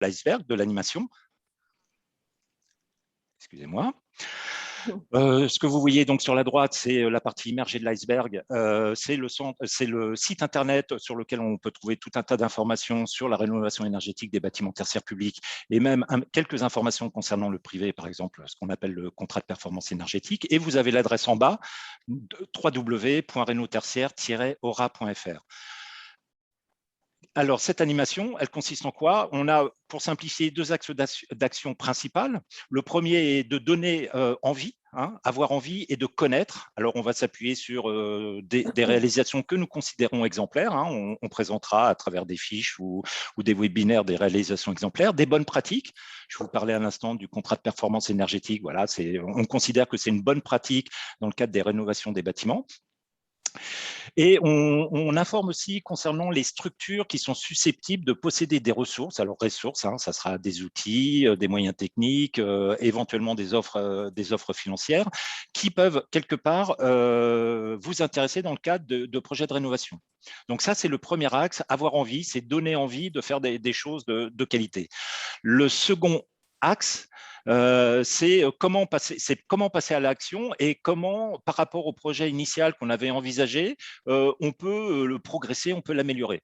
l'iceberg de l'animation. Excusez-moi. Ce que vous voyez donc sur la droite, c'est la partie immergée de l'iceberg. C'est le site internet sur lequel on peut trouver tout un tas d'informations sur la rénovation énergétique des bâtiments tertiaires publics et même quelques informations concernant le privé, par exemple, ce qu'on appelle le contrat de performance énergétique. Et vous avez l'adresse en bas, www.renotertiaire-aura.fr. Alors, cette animation, elle consiste en quoi? On a, pour simplifier, deux axes d'action principales. Le premier est de donner envie, avoir envie et de connaître. Alors, on va s'appuyer sur des réalisations que nous considérons exemplaires. On présentera à travers des fiches ou des webinaires des réalisations exemplaires, des bonnes pratiques. Je vous parlais à l'instant du contrat de performance énergétique. Voilà, on considère que c'est une bonne pratique dans le cadre des rénovations des bâtiments. Et on informe aussi concernant les structures qui sont susceptibles de posséder des ressources. Alors, ressources, ça sera des outils, des moyens techniques, éventuellement des offres financières qui peuvent quelque part vous intéresser dans le cadre de projets de rénovation. Donc ça, c'est le premier axe, avoir envie, c'est donner envie de faire des choses de qualité. Le second axe, c'est comment passer à l'action et comment, par rapport au projet initial qu'on avait envisagé, on peut le progresser, on peut l'améliorer.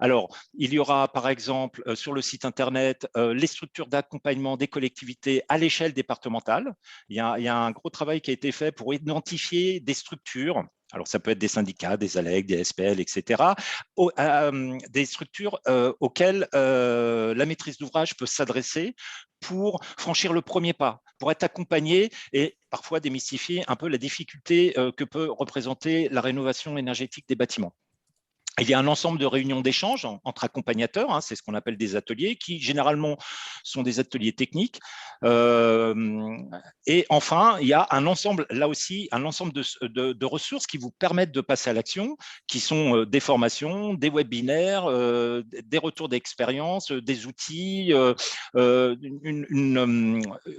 Alors, il y aura par exemple sur le site internet les structures d'accompagnement des collectivités à l'échelle départementale. Il y a un gros travail qui a été fait pour identifier des structures. Alors, ça peut être des syndicats, des ALEC, des SPL, etc. Des structures auxquelles la maîtrise d'ouvrage peut s'adresser pour franchir le premier pas, pour être accompagné et parfois démystifier un peu la difficulté que peut représenter la rénovation énergétique des bâtiments. Il y a un ensemble de réunions d'échange entre accompagnateurs, c'est ce qu'on appelle des ateliers, qui généralement sont des ateliers techniques. Et enfin, il y a un ensemble, là aussi, un ensemble de ressources qui vous permettent de passer à l'action, qui sont des formations, des webinaires, des retours d'expérience, des outils. Il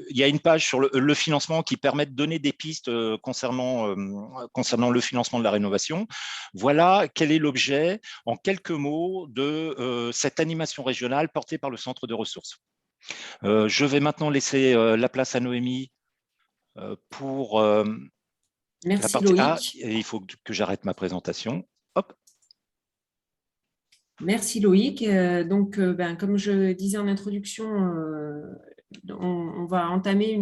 y a une page sur le financement qui permet de donner des pistes concernant le financement de la rénovation. Voilà quel est l'objet en quelques mots de cette animation régionale portée par le Centre de ressources. Je vais maintenant laisser la place à Noémie pour Merci, la partie Loïc. A. Et il faut que j'arrête ma présentation. Hop. Merci Loïc. Comme je disais en introduction, on va entamer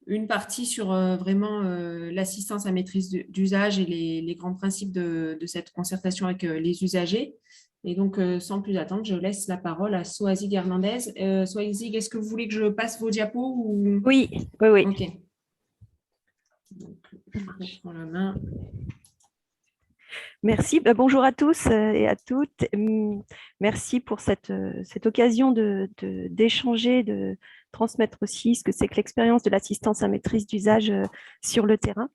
une partie sur vraiment l'assistance à maîtrise d'usage et les grands principes de cette concertation avec les usagers. Et donc, sans plus attendre, je laisse la parole à Soazig Hernandez. Soazig, est-ce que vous voulez que je passe vos diapos ou... Oui. Ok. Donc, je reprends la main. Merci. Bonjour à tous et à toutes. Merci pour cette occasion d'échanger, de transmettre aussi ce que c'est que l'expérience de l'assistance à maîtrise d'usage sur le terrain.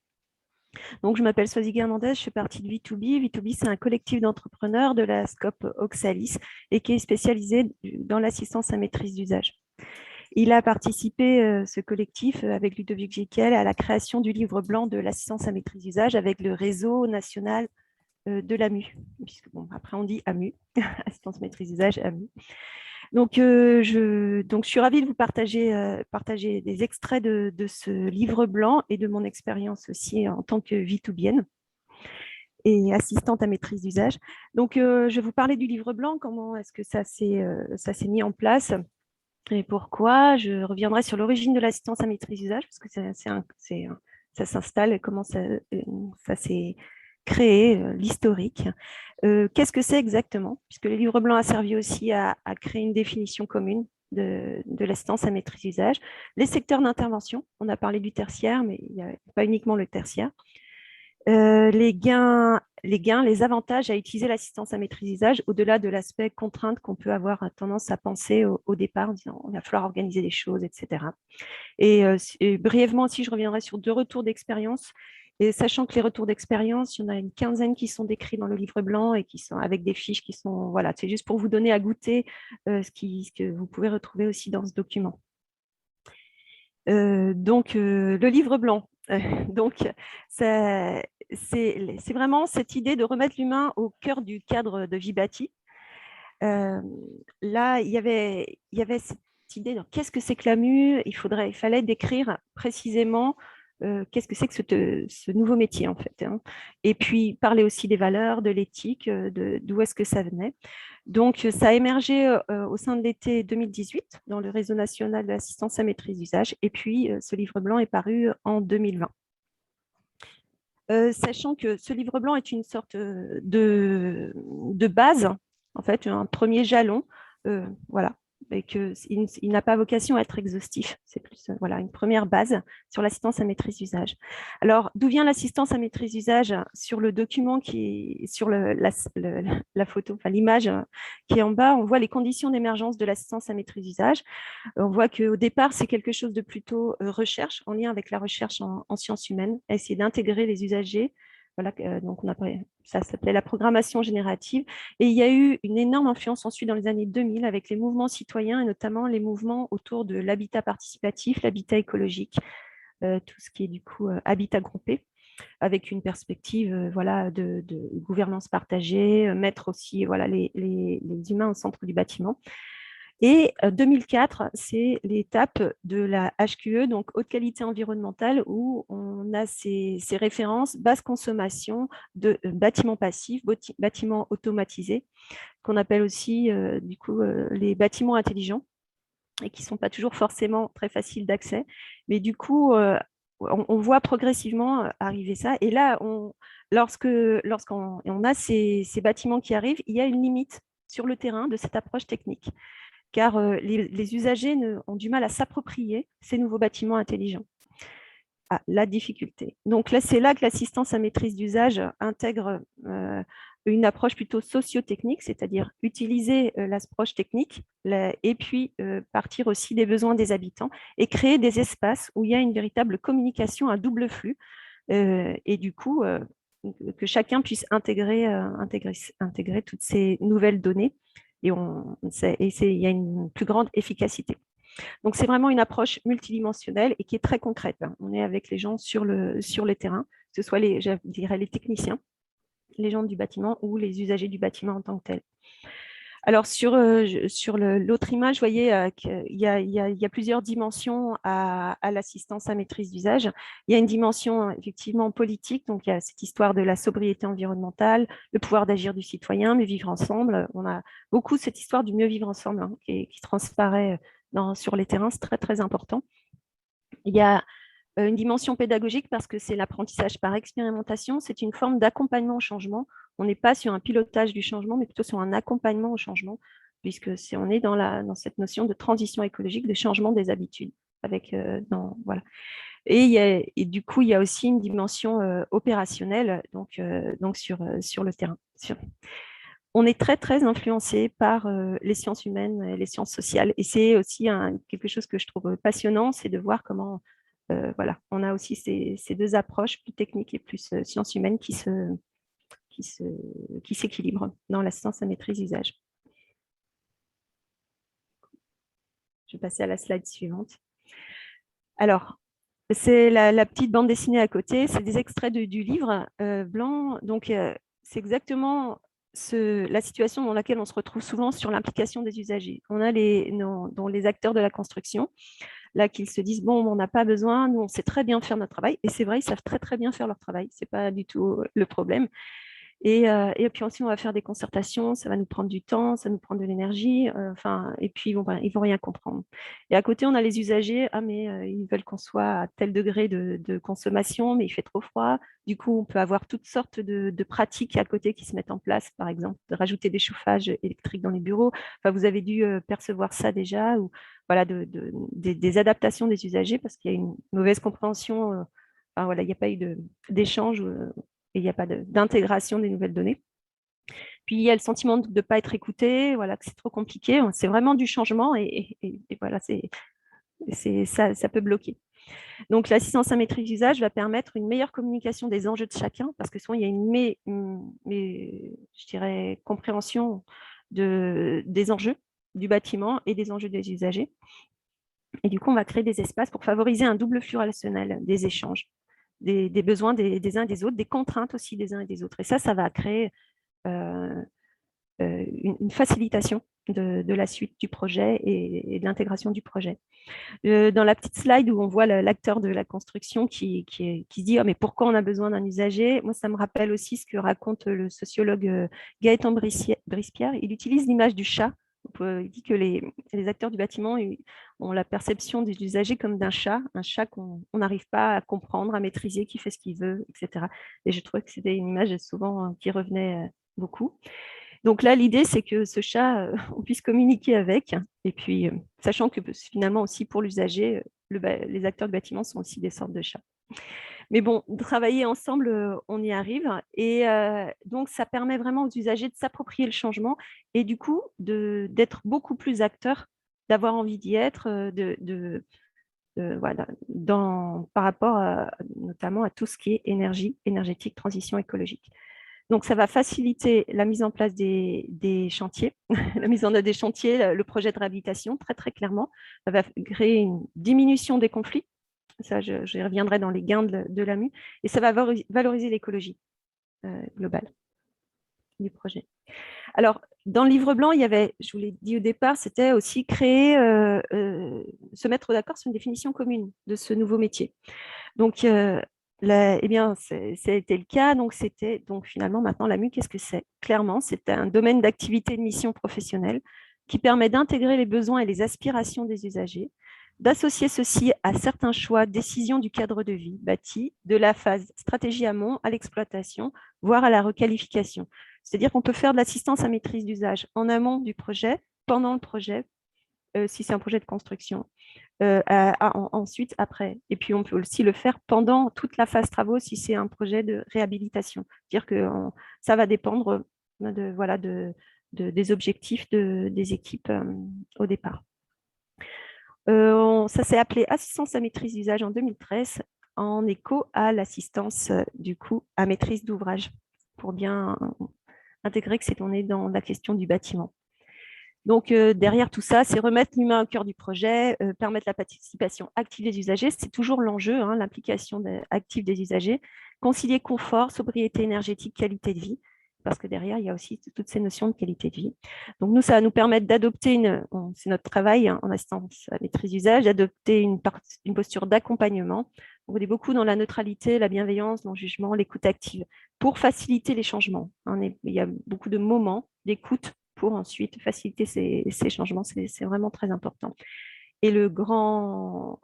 Donc, je m'appelle Soazig Hernandez, je fais partie de V2B. V2B, c'est un collectif d'entrepreneurs de la SCOP Oxalis et qui est spécialisé dans l'assistance à maîtrise d'usage. Il a participé, ce collectif, avec Ludovic Jekyll, à la création du livre blanc de l'assistance à maîtrise d'usage avec le réseau national de l'AMU, puisque après on dit AMU, assistance maîtrise d'usage, AMU. Donc, je suis ravie de vous partager des extraits de ce livre blanc et de mon expérience aussi en tant que V2Bienne et assistante à maîtrise d'usage. Donc, je vais vous parler du livre blanc, comment est-ce que ça s'est mis en place et pourquoi. Je reviendrai sur l'origine de l'assistance à maîtrise d'usage, parce que ça s'installe et comment ça s'est créé, l'historique. Qu'est-ce que c'est exactement? Puisque le livre blanc a servi aussi à créer une définition commune de l'assistance à maîtrise d'usage. Les secteurs d'intervention, on a parlé du tertiaire, mais il n'y a pas uniquement le tertiaire. Les avantages à utiliser l'assistance à maîtrise d'usage au-delà de l'aspect contrainte qu'on peut avoir tendance à penser au départ en disant il va falloir organiser les choses, etc. Et brièvement aussi, je reviendrai sur 2 retours d'expérience. Et sachant que les retours d'expérience, il y en a une quinzaine qui sont décrits dans le livre blanc et qui sont avec des fiches qui sont, voilà, c'est juste pour vous donner à goûter ce que vous pouvez retrouver aussi dans ce document. Le livre blanc, c'est vraiment cette idée de remettre l'humain au cœur du cadre de vie bâtie. Là, il y avait cette idée de qu'est-ce que c'est que l'AMU? Il fallait décrire précisément qu'est-ce que c'est que ce nouveau métier, en fait, hein. Et puis, parler aussi des valeurs, de l'éthique, d'où est-ce que ça venait. Donc, ça a émergé au sein de l'été 2018 dans le réseau national de l'assistance à maîtrise d'usage. Et puis, ce livre blanc est paru en 2020. Sachant que ce livre blanc est une sorte de base, en fait, un premier jalon, voilà, et qu'il n'a pas vocation à être exhaustif. C'est plus voilà, une première base sur l'assistance à maîtrise d'usage. Alors, d'où vient l'assistance à maîtrise d'usage? Sur le document qui est sur la photo, enfin l'image qui est en bas, on voit les conditions d'émergence de l'assistance à maîtrise d'usage. On voit qu'au départ, c'est quelque chose de plutôt recherche, en lien avec la recherche en sciences humaines, essayer d'intégrer les usagers. Voilà, donc ça s'appelait la programmation générative. Et il y a eu une énorme influence ensuite dans les années 2000 avec les mouvements citoyens et notamment les mouvements autour de l'habitat participatif, l'habitat écologique, tout ce qui est du coup habitat groupé, avec une perspective voilà, de gouvernance partagée, mettre aussi voilà, les humains au centre du bâtiment. Et 2004, c'est l'étape de la HQE, donc haute qualité environnementale, où on a ces références basse consommation de bâtiments passifs, bâtiments automatisés, qu'on appelle aussi du coup les bâtiments intelligents, et qui ne sont pas toujours forcément très faciles d'accès. Mais du coup, on voit progressivement arriver ça. Et là, lorsqu'on a ces bâtiments qui arrivent, il y a une limite sur le terrain de cette approche technique, car les usagers ont du mal à s'approprier ces nouveaux bâtiments intelligents. Ah, la difficulté. Donc là, c'est là que l'assistance à maîtrise d'usage intègre une approche plutôt socio-technique, c'est-à-dire utiliser l'approche technique et puis partir aussi des besoins des habitants et créer des espaces où il y a une véritable communication à double flux et du coup, que chacun puisse intégrer toutes ces nouvelles données et il y a une plus grande efficacité. Donc, c'est vraiment une approche multidimensionnelle et qui est très concrète. On est avec les gens sur les terrains, que ce soit je dirais les techniciens, les gens du bâtiment ou les usagers du bâtiment en tant que tel. Alors, sur l'autre image, vous voyez qu'il y a plusieurs dimensions à l'assistance à maîtrise d'usage. Il y a une dimension effectivement politique, donc il y a cette histoire de la sobriété environnementale, le pouvoir d'agir du citoyen, mieux vivre ensemble. On a beaucoup cette histoire du mieux vivre ensemble qui transparaît sur les terrains, c'est très, très important. Il y a une dimension pédagogique parce que c'est l'apprentissage par expérimentation, c'est une forme d'accompagnement au changement. On n'est pas sur un pilotage du changement, mais plutôt sur un accompagnement au changement, puisque on est dans cette notion de transition écologique, de changement des habitudes. Voilà. Et du coup, il y a aussi une dimension opérationnelle donc sur le terrain. On est très, très influencé par les sciences humaines et les sciences sociales. Et c'est aussi quelque chose que je trouve passionnant, c'est de voir comment voilà, on a aussi ces deux approches, plus techniques et plus sciences humaines, qui s'équilibrent dans l'assistance à maîtrise d'usage. Je vais passer à la slide suivante. Alors, c'est la petite bande dessinée à côté, c'est des extraits du livre blanc. Donc, c'est exactement la situation dans laquelle on se retrouve souvent sur l'implication des usagers. On a les acteurs de la construction, là qu'ils se disent, bon, on n'a pas besoin, nous, on sait très bien faire notre travail. Et c'est vrai, ils savent très, très bien faire leur travail. Ce n'est pas du tout le problème. Et puis ensuite, on va faire des concertations, ça va nous prendre du temps, ça va nous prendre de l'énergie, et puis ils vont rien comprendre. Et à côté, on a les usagers, mais ils veulent qu'on soit à tel degré de consommation, mais il fait trop froid. Du coup, on peut avoir toutes sortes de pratiques à côté qui se mettent en place, par exemple, de rajouter des chauffages électriques dans les bureaux. Enfin, vous avez dû percevoir ça déjà, ou voilà, des adaptations des usagers, parce qu'il y a une mauvaise compréhension. Voilà, il n'y a pas eu d'échange. Et il n'y a pas d'intégration des nouvelles données. Puis, il y a le sentiment de ne pas être écouté, voilà, que c'est trop compliqué. C'est vraiment du changement et voilà, ça peut bloquer. Donc, l'assistance à maîtrise d'usage va permettre une meilleure communication des enjeux de chacun parce que souvent, il y a je dirais, compréhension des enjeux du bâtiment et des enjeux des usagers. Et du coup, on va créer des espaces pour favoriser un double flux relationnel des échanges, des besoins des uns et des autres, des contraintes aussi des uns et des autres. Et ça va créer une facilitation de la suite du projet et de l'intégration du projet. Dans la petite slide où on voit l'acteur de la construction qui se dit « Oh, mais pourquoi on a besoin d'un usager ?» Moi, ça me rappelle aussi ce que raconte le sociologue Gaëtan Brispierre. Il utilise l'image du chat. Il dit que les acteurs du bâtiment ont la perception des usagers comme d'un chat, un chat qu'on n'arrive pas à comprendre, à maîtriser, qui fait ce qu'il veut, etc. Et je trouvais que c'était une image souvent qui revenait beaucoup. Donc là, l'idée, c'est que ce chat, on puisse communiquer avec. Et puis, sachant que finalement aussi pour l'usager, les acteurs du bâtiment sont aussi des sortes de chats. Mais bon, travailler ensemble, on y arrive. Et donc, ça permet vraiment aux usagers de s'approprier le changement et du coup, d'être beaucoup plus acteurs, d'avoir envie d'y être, voilà, par rapport notamment à tout ce qui est énergétique, transition écologique. Donc, ça va faciliter la mise en place des chantiers, la mise en œuvre des chantiers, le projet de réhabilitation, très, très clairement. Ça va créer une diminution des conflits. Ça, je reviendrai dans les gains de l'AMU. Et ça va valoriser l'écologie globale du projet. Alors, dans le livre blanc, il y avait, je vous l'ai dit au départ, c'était aussi créer, se mettre d'accord sur une définition commune de ce nouveau métier. Donc, eh bien, c'était le cas. Donc, finalement, maintenant, l'AMU, qu'est-ce que c'est? Clairement, c'est un domaine d'activité de mission professionnelle qui permet d'intégrer les besoins et les aspirations des usagers, d'associer ceci à certains choix, décisions du cadre de vie bâti, de la phase stratégie amont à l'exploitation, voire à la requalification. C'est-à-dire qu'on peut faire de l'assistance à maîtrise d'usage en amont du projet, pendant le projet, si c'est un projet de construction. Ensuite, après. Et puis, on peut aussi le faire pendant toute la phase travaux si c'est un projet de réhabilitation. C'est-à-dire que ça va dépendre des objectifs des équipes au départ. Ça s'est appelé assistance à maîtrise d'usage en 2013 en écho à l'assistance du coup à maîtrise d'ouvrage pour bien intégrer que on est dans la question du bâtiment. Donc, derrière tout ça, c'est remettre l'humain au cœur du projet, permettre la participation active des usagers. C'est toujours l'enjeu, hein, l'implication active des usagers. Concilier confort, sobriété énergétique, qualité de vie, parce que derrière, il y a aussi toutes ces notions de qualité de vie. Donc, nous, ça va nous permettre d'adopter, c'est notre travail en assistance à maîtrise d'usage, d'adopter une posture d'accompagnement. On est beaucoup dans la neutralité, la bienveillance, non-jugement, l'écoute active, pour faciliter les changements. Il y a beaucoup de moments d'écoute pour ensuite faciliter ces changements. C'est vraiment très important. Et le grand,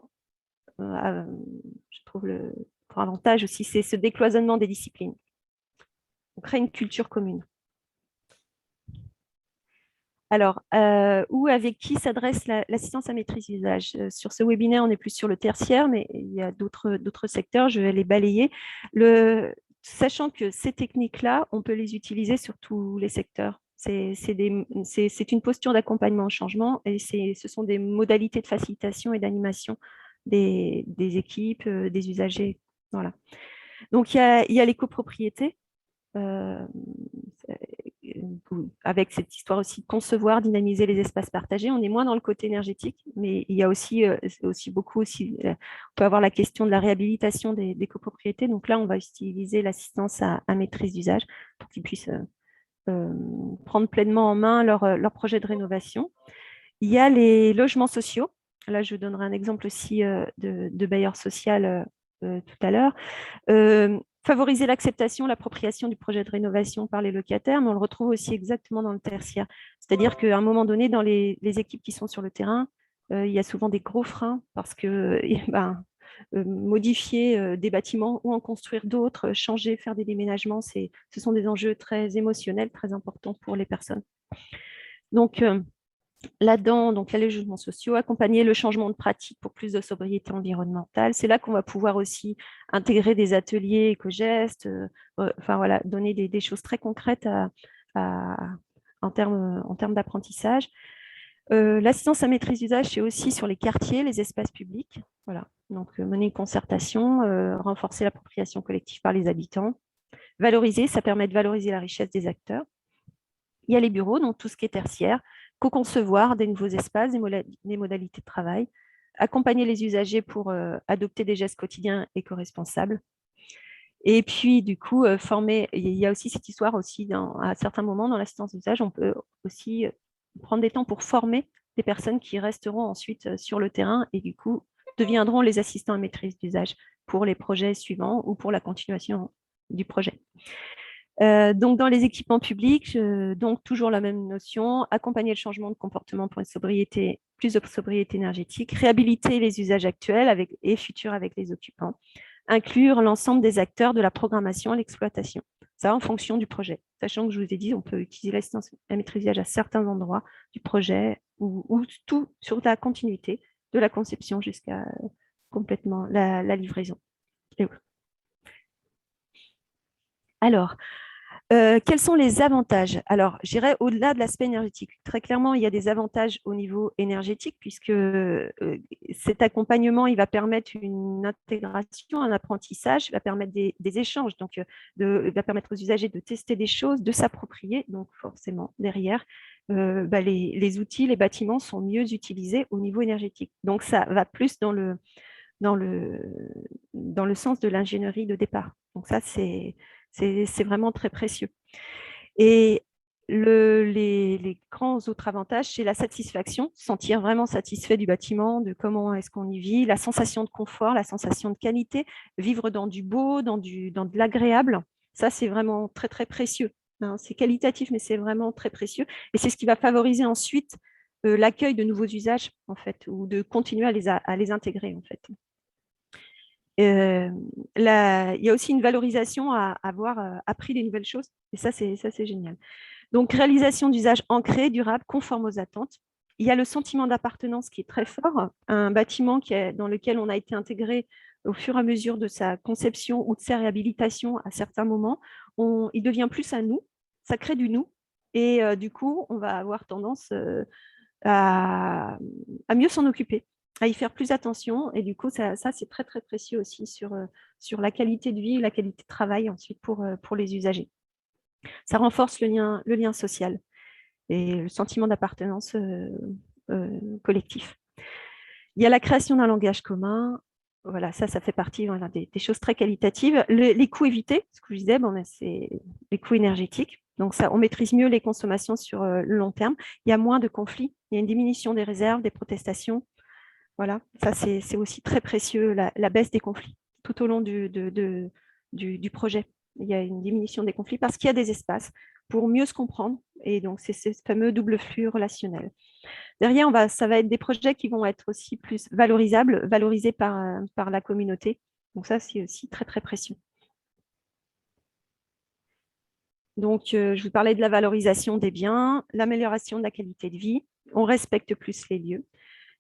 je trouve le grand avantage aussi, c'est ce décloisonnement des disciplines. On crée une culture commune. Alors, où, avec qui s'adresse l'assistance à maîtrise d'usage? Sur ce webinaire, on est plus sur le tertiaire, mais il y a d'autres secteurs, je vais les balayer. Sachant que ces techniques-là, on peut les utiliser sur tous les secteurs. C'est une posture d'accompagnement au changement et ce sont des modalités de facilitation et d'animation des équipes, des usagers. Voilà. Donc, il y a les copropriétés, avec cette histoire aussi de concevoir, dynamiser les espaces partagés. On est moins dans le côté énergétique, mais il y a aussi, on peut avoir la question de la réhabilitation des copropriétés. Donc là, on va utiliser l'assistance à maîtrise d'usage pour qu'ils puissent prendre pleinement en main leur projet de rénovation. Il y a les logements sociaux. Là, je donnerai un exemple aussi de bailleur social tout à l'heure. Favoriser l'acceptation, l'appropriation du projet de rénovation par les locataires, mais on le retrouve aussi exactement dans le tertiaire. C'est-à-dire qu'à un moment donné, dans les équipes qui sont sur le terrain, il y a souvent des gros freins parce que modifier des bâtiments ou en construire d'autres, changer, faire des déménagements, ce sont des enjeux très émotionnels, très importants pour les personnes. Donc, là-dedans, donc, il y a les logements sociaux, accompagner le changement de pratique pour plus de sobriété environnementale. C'est là qu'on va pouvoir aussi intégrer des ateliers éco-gestes, voilà, donner des choses très concrètes en termes d'apprentissage. L'assistance à maîtrise d'usage, c'est aussi sur les quartiers, les espaces publics. Voilà. Donc, mener une concertation, renforcer l'appropriation collective par les habitants. Valoriser, ça permet de valoriser la richesse des acteurs. Il y a les bureaux, donc tout ce qui est tertiaire, co-concevoir des nouveaux espaces, des modalités de travail, accompagner les usagers pour adopter des gestes quotidiens éco-responsables. Et puis, du coup, former, il y a aussi cette histoire aussi, à certains moments dans l'assistance d'usage, on peut aussi prendre des temps pour former des personnes qui resteront ensuite sur le terrain et du coup deviendront les assistants à maîtrise d'usage pour les projets suivants ou pour la continuation du projet. Donc, dans les équipements publics, donc toujours la même notion, accompagner le changement de comportement pour une sobriété, plus de sobriété énergétique, réhabiliter les usages actuels et futurs avec les occupants, inclure l'ensemble des acteurs de la programmation et l'exploitation. Ça, en fonction du projet. Sachant que je vous ai dit, on peut utiliser l'assistance à maîtrise d'usage à certains endroits du projet ou tout sur la continuité de la conception jusqu'à complètement la livraison. Alors, quels sont les avantages? Alors, j'irai au-delà de l'aspect énergétique. Très clairement, il y a des avantages au niveau énergétique, puisque cet accompagnement, il va permettre une intégration, un apprentissage, il va permettre des échanges, donc il va permettre aux usagers de tester des choses, de s'approprier. Donc, forcément, derrière, les outils, les bâtiments sont mieux utilisés au niveau énergétique. Donc, ça va plus dans le sens de l'ingénierie de départ. Donc, ça, c'est vraiment très précieux. Et les grands autres avantages, c'est la satisfaction, sentir vraiment satisfait du bâtiment, de comment est-ce qu'on y vit, la sensation de confort, la sensation de qualité, vivre dans du beau, dans de l'agréable. Ça, c'est vraiment très, très précieux. C'est qualitatif, mais c'est vraiment très précieux. Et c'est ce qui va favoriser ensuite l'accueil de nouveaux usages, en fait, ou de continuer à les intégrer, en fait. Il y a aussi une valorisation à avoir appris des nouvelles choses. Et ça, c'est génial. Donc, réalisation d'usages ancrés, durables, conformes aux attentes. Il y a le sentiment d'appartenance qui est très fort. Un bâtiment dans lequel on a été intégré au fur et à mesure de sa conception ou de sa réhabilitation à certains moments, il devient plus à nous, ça crée du nous. Et du coup, on va avoir tendance à mieux s'en occuper, à y faire plus attention. Et du coup, ça c'est très, très précieux aussi sur la qualité de vie et la qualité de travail ensuite pour les usagers. Ça renforce le lien social et le sentiment d'appartenance collectif. Il y a la création d'un langage commun. Voilà, ça fait partie des choses très qualitatives. Les coûts évités, ce que je disais, c'est les coûts énergétiques. Donc, ça, on maîtrise mieux les consommations sur le long terme. Il y a moins de conflits. Il y a une diminution des réserves, des protestations. Voilà, ça, c'est aussi très précieux, la baisse des conflits tout au long du projet. Il y a une diminution des conflits parce qu'il y a des espaces pour mieux se comprendre. Et donc, c'est ce fameux double flux relationnel. Derrière, ça va être des projets qui vont être aussi plus valorisés par la communauté. Donc ça, c'est aussi très, très précieux. Donc, je vous parlais de la valorisation des biens, l'amélioration de la qualité de vie. On respecte plus les lieux.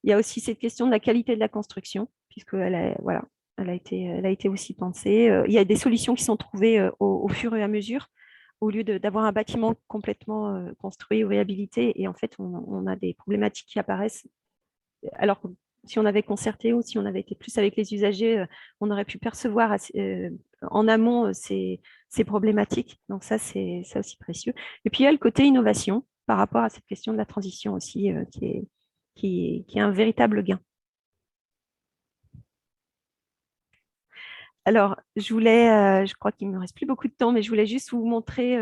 Il y a aussi cette question de la qualité de la construction, puisqu'elle a été aussi pensée. Il y a des solutions qui sont trouvées au fur et à mesure, au lieu d'avoir un bâtiment complètement construit ou réhabilité. Et en fait, on a des problématiques qui apparaissent. Alors que si on avait concerté ou si on avait été plus avec les usagers, on aurait pu percevoir en amont ces problématiques. Donc ça, c'est aussi précieux. Et puis, il y a le côté innovation par rapport à cette question de la transition aussi, qui est un véritable gain. Alors, je crois qu'il ne me reste plus beaucoup de temps, mais je voulais juste vous montrer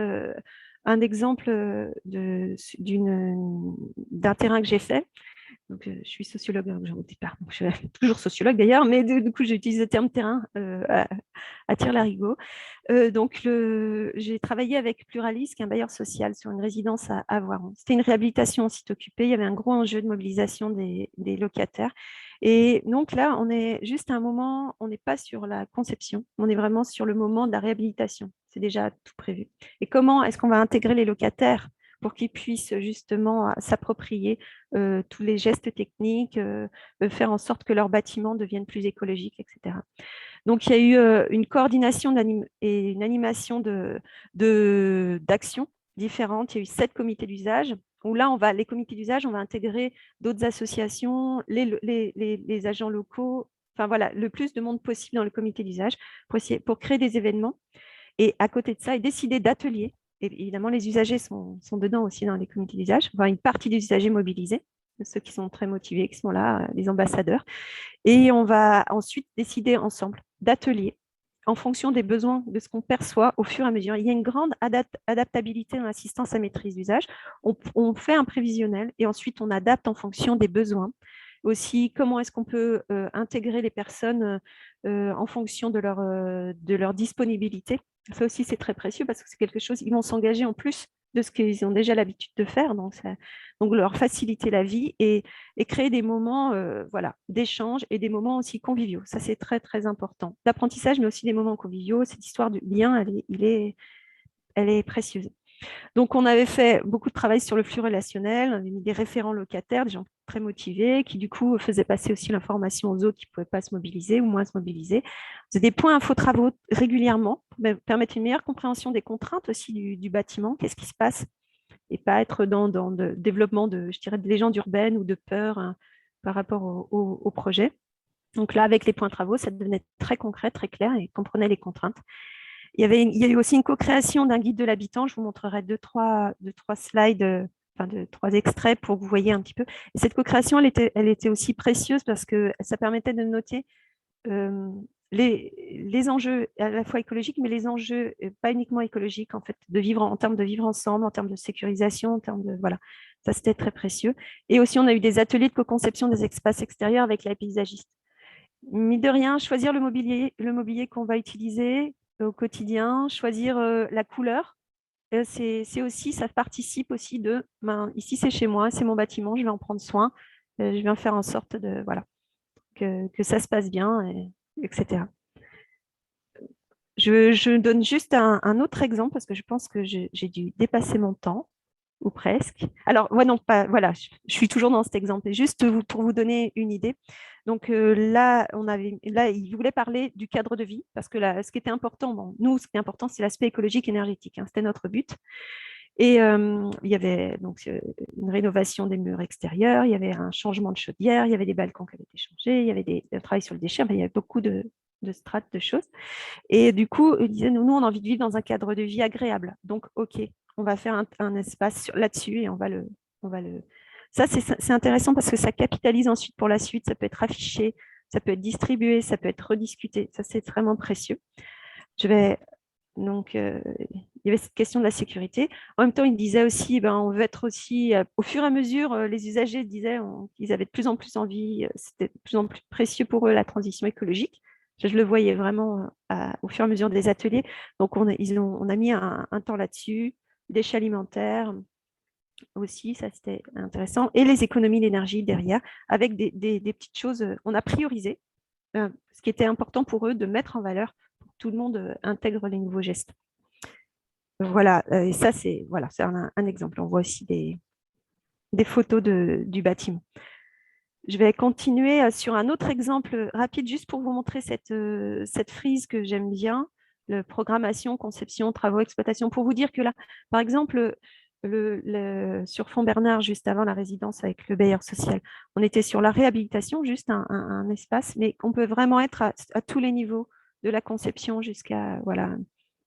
un exemple d'un terrain que j'ai fait. Donc, je suis sociologue au départ, donc je suis toujours sociologue d'ailleurs, mais du coup, j'utilise le terme terrain à tire-larigot. Donc, j'ai travaillé avec Pluralis, qui est un bailleur social, sur une résidence à Voiron. C'était une réhabilitation en site occupé. Il y avait un gros enjeu de mobilisation des locataires. Et donc là, on est juste à un moment, on n'est pas sur la conception, on est vraiment sur le moment de la réhabilitation. C'est déjà tout prévu. Et comment est-ce qu'on va intégrer les locataires pour qu'ils puissent justement s'approprier tous les gestes techniques, faire en sorte que leur bâtiment devienne plus écologique, etc. Donc, il y a eu une coordination et une animation d'actions différentes. Il y a eu 7 comités d'usage, où là, les comités d'usage, on va intégrer d'autres associations, les agents locaux, enfin voilà, le plus de monde possible dans le comité d'usage pour créer des événements. Et à côté de ça, et décider d'ateliers. Et évidemment, les usagers sont dedans aussi dans les comités d'usage. Enfin, une partie des usagers mobilisés, ceux qui sont très motivés, qui sont là, les ambassadeurs. Et on va ensuite décider ensemble d'ateliers en fonction des besoins, de ce qu'on perçoit au fur et à mesure. Il y a une grande adaptabilité dans l'assistance à maîtrise d'usage. On fait un prévisionnel et ensuite on adapte en fonction des besoins. Aussi, comment est-ce qu'on peut intégrer les personnes en fonction de leur disponibilité. Ça aussi, c'est très précieux parce que c'est quelque chose, ils vont s'engager en plus de ce qu'ils ont déjà l'habitude de faire. Donc leur faciliter la vie et créer des moments voilà, d'échange et des moments aussi conviviaux. Ça, c'est très, très important. D'apprentissage, mais aussi des moments conviviaux. Cette histoire du lien, elle est précieuse. Donc, on avait fait beaucoup de travail sur le flux relationnel, on avait mis des référents locataires, des gens très motivés, qui du coup faisaient passer aussi l'information aux autres qui ne pouvaient pas se mobiliser ou moins se mobiliser. On faisait des points info-travaux régulièrement pour permettre une meilleure compréhension des contraintes aussi du bâtiment, qu'est-ce qui se passe, et pas être dans le développement de, je dirais, de légendes urbaines ou de peur hein, par rapport au projet. Donc là, avec les points travaux, ça devenait très concret, très clair et comprenait les contraintes. Il y a eu aussi une co-création d'un guide de l'habitant. Je vous montrerai deux, trois slides, trois extraits pour que vous voyez un petit peu. Et cette co-création, elle était aussi précieuse parce que ça permettait de noter les enjeux à la fois écologiques, mais les enjeux pas uniquement écologiques, en fait, en termes de vivre ensemble, en termes de sécurisation, en termes de voilà. Ça, c'était très précieux. Et aussi, on a eu des ateliers de co-conception des espaces extérieurs avec la paysagiste. Mine de rien, choisir le mobilier qu'on va utiliser au quotidien, choisir la couleur, c'est aussi, ça participe aussi de, ici c'est chez moi, c'est mon bâtiment, je vais en prendre soin, je vais en faire en sorte de, voilà, que ça se passe bien, etc. Je donne juste un autre exemple parce que je pense que j'ai dû dépasser mon temps ou presque. Alors, ouais, non, pas, voilà, je suis toujours dans cet exemple. Et juste pour vous donner une idée. Donc là, il voulait parler du cadre de vie parce que là, ce qui était important, bon, nous, ce qui est important, c'est l'aspect écologique énergétique. Hein, c'était notre but. Et il y avait donc une rénovation des murs extérieurs, il y avait un changement de chaudière, il y avait des balcons qui avaient été changés, il y avait un travail sur le déchet, il y avait beaucoup de strates de choses. Et du coup, il disait, nous, on a envie de vivre dans un cadre de vie agréable. Donc, OK, on va faire un espace là-dessus et on va le. Ça, c'est intéressant parce que ça capitalise ensuite pour la suite. Ça peut être affiché, ça peut être distribué, ça peut être rediscuté. Ça, c'est vraiment précieux. Donc, il y avait cette question de la sécurité. En même temps, il disait aussi, on veut être aussi, au fur et à mesure, les usagers disaient qu'ils avaient de plus en plus envie, c'était de plus en plus précieux pour eux la transition écologique. Je le voyais vraiment au fur et à mesure des ateliers. Donc, on a mis un temps là-dessus, déchets alimentaires aussi, ça c'était intéressant, et les économies d'énergie derrière, avec des petites choses. On a priorisé ce qui était important pour eux de mettre en valeur pour que tout le monde intègre les nouveaux gestes. Voilà, et ça c'est voilà, un exemple. On voit aussi des photos du bâtiment. Je vais continuer sur un autre exemple rapide, juste pour vous montrer cette frise que j'aime bien, le programmation, conception, travaux, exploitation, pour vous dire que là, par exemple, sur Fond Bernard, juste avant la résidence avec le bailleur social, on était sur la réhabilitation, juste un espace, mais on peut vraiment être à tous les niveaux de la conception jusqu'à voilà,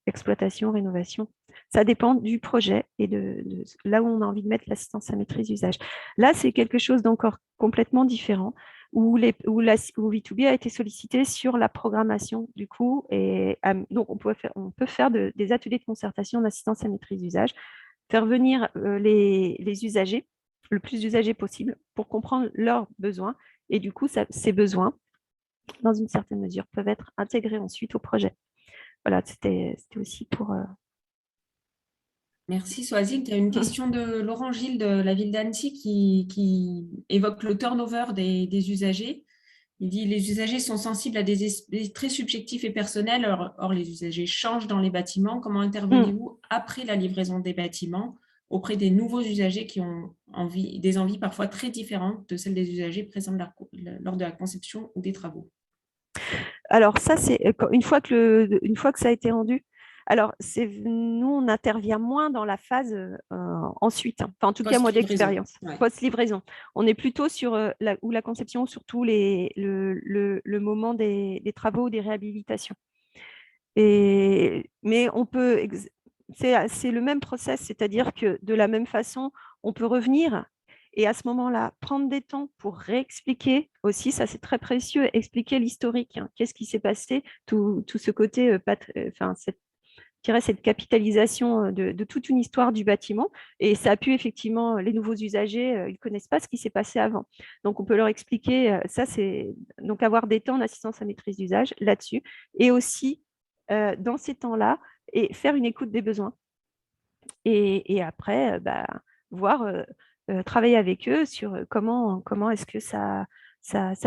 exploitation, rénovation. Ça dépend du projet et de là où on a envie de mettre l'assistance à maîtrise d'usage. Là, c'est quelque chose d'encore complètement différent où V2B a été sollicité sur la programmation du coup. Et donc, on peut faire des ateliers de concertation d'assistance à maîtrise d'usage, faire venir les usagers, le plus d'usagers possible pour comprendre leurs besoins. Et du coup, ces besoins, dans une certaine mesure, peuvent être intégrés ensuite au projet. Voilà, c'était aussi pour... Merci Soazic. Tu as une question de Laurent Gilles de la ville d'Annecy qui évoque le turnover des usagers. Il dit les usagers sont sensibles à des aspects très subjectifs et personnels. Or, les usagers changent dans les bâtiments. Comment intervenez-vous après la livraison des bâtiments auprès des nouveaux usagers qui ont des envies parfois très différentes de celles des usagers présents lors de la conception ou des travaux? Alors ça, c'est une fois que ça a été rendu. Alors, nous, on intervient moins dans la phase ensuite. Hein. Enfin, en tout cas, moi d'expérience, post-livraison. On est plutôt sur la conception, surtout le moment des travaux ou des réhabilitations. Mais on peut, c'est le même process, c'est-à-dire que de la même façon, on peut revenir Et à ce moment-là, prendre des temps pour réexpliquer aussi, ça c'est très précieux, expliquer l'historique, hein. Qu'est-ce qui s'est passé, tout ce côté, enfin, cette capitalisation de toute une histoire du bâtiment. Et ça a pu effectivement, les nouveaux usagers, ils ne connaissent pas ce qui s'est passé avant. Donc, on peut leur expliquer, ça c'est donc avoir des temps d'assistance à maîtrise d'usage là-dessus. Et aussi, dans ces temps-là, et faire une écoute des besoins. Et après, voir, travailler avec eux sur comment est-ce que ça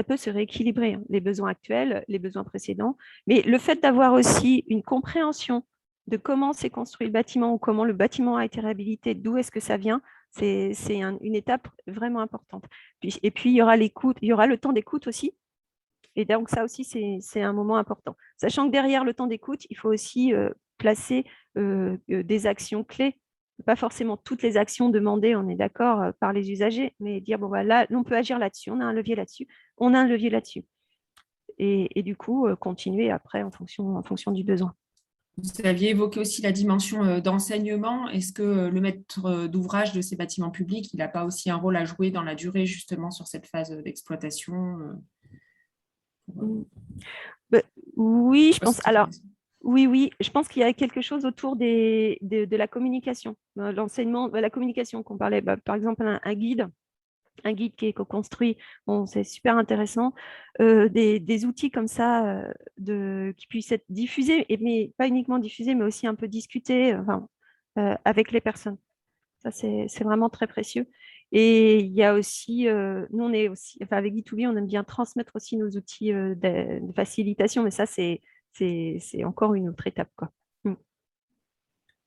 peut se rééquilibrer, hein, les besoins actuels, les besoins précédents. Mais le fait d'avoir aussi une compréhension de comment s'est construit le bâtiment ou comment le bâtiment a été réhabilité, d'où est-ce que ça vient, c'est une étape vraiment importante. Et puis, il y aura l'écoute, il y aura le temps d'écoute aussi. Et donc, ça aussi, c'est un moment important. Sachant que derrière le temps d'écoute, il faut aussi placer des actions clés. Pas forcément toutes les actions demandées, on est d'accord, par les usagers, mais dire, bon, voilà, on peut agir là-dessus, on a un levier là-dessus, on a un levier là-dessus. Et du coup, continuer après en fonction du besoin. Vous aviez évoqué aussi la dimension d'enseignement. Est-ce que le maître d'ouvrage de ces bâtiments publics, il n'a pas aussi un rôle à jouer dans la durée, justement, sur cette phase d'exploitation Bah, oui, je pense. Alors, post-livraison? oui, je pense qu'il y a quelque chose autour de la communication, l'enseignement, la communication qu'on parlait. Par exemple, un guide qui est co-construit, bon, c'est super intéressant. Des outils comme ça qui puissent être diffusés, mais pas uniquement diffusés, mais aussi un peu discutés avec les personnes. Ça, c'est vraiment très précieux. Et il y a aussi, nous, on est aussi, enfin, avec G2B, on aime bien transmettre aussi nos outils de facilitation, mais ça, c'est encore une autre étape, quoi.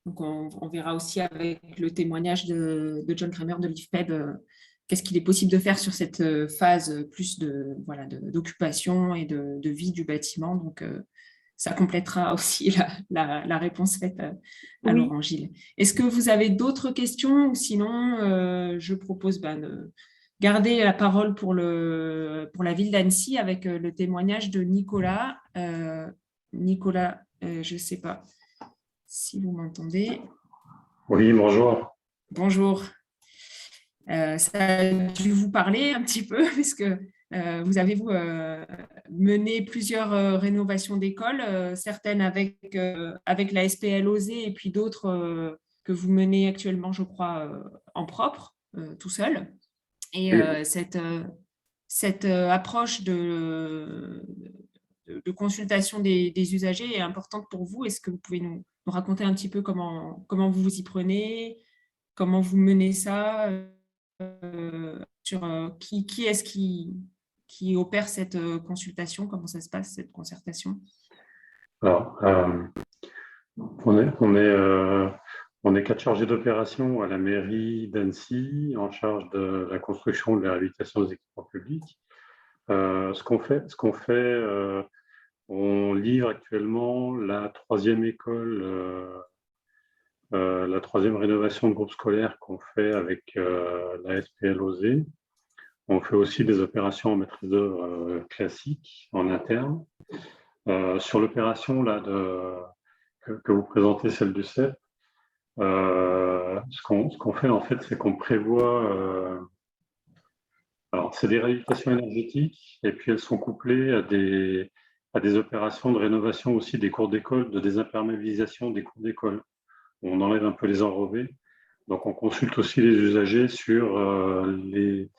Donc, on verra aussi avec le témoignage de John Kramer de l'IFPEB qu'est-ce qu'il est possible de faire sur cette phase plus d'occupation et de vie du bâtiment. Donc, ça complétera aussi la réponse faite à Oui. Laurent Gilles. Est-ce que vous avez d'autres questions ou sinon, je propose de garder la parole pour la ville d'Annecy avec le témoignage de Nicolas. Nicolas, je ne sais pas si vous m'entendez. Oui, bonjour. Bonjour. Ça a dû vous parler un petit peu, parce que vous avez mené plusieurs rénovations d'écoles, certaines avec la SPL OSE et puis d'autres que vous menez actuellement, je crois, en propre, tout seul. Et Oui. cette approche de consultation des usagers est importante pour vous. Est-ce que vous pouvez nous raconter un petit peu comment vous vous y prenez, comment vous menez ça, sur qui est-ce qui opère cette consultation, comment ça se passe, cette concertation? Alors, on est 4 chargés d'opération à la mairie d'Annecy, en charge de la construction de la réhabilitation des équipements publics. Ce qu'on fait, on livre actuellement la 3e école, la 3e rénovation de groupe scolaire qu'on fait avec la SPL OSE. On fait aussi des opérations en maîtrise d'œuvre classiques en interne. Sur l'opération là que vous présentez, celle du CEP, ce qu'on fait en fait, c'est qu'on prévoit. Alors, c'est des réhabilitations énergétiques et puis elles sont couplées à des opérations de rénovation aussi des cours d'école, de désimperméabilisation des cours d'école. On enlève un peu les enrobés. Donc, on consulte aussi les usagers sur les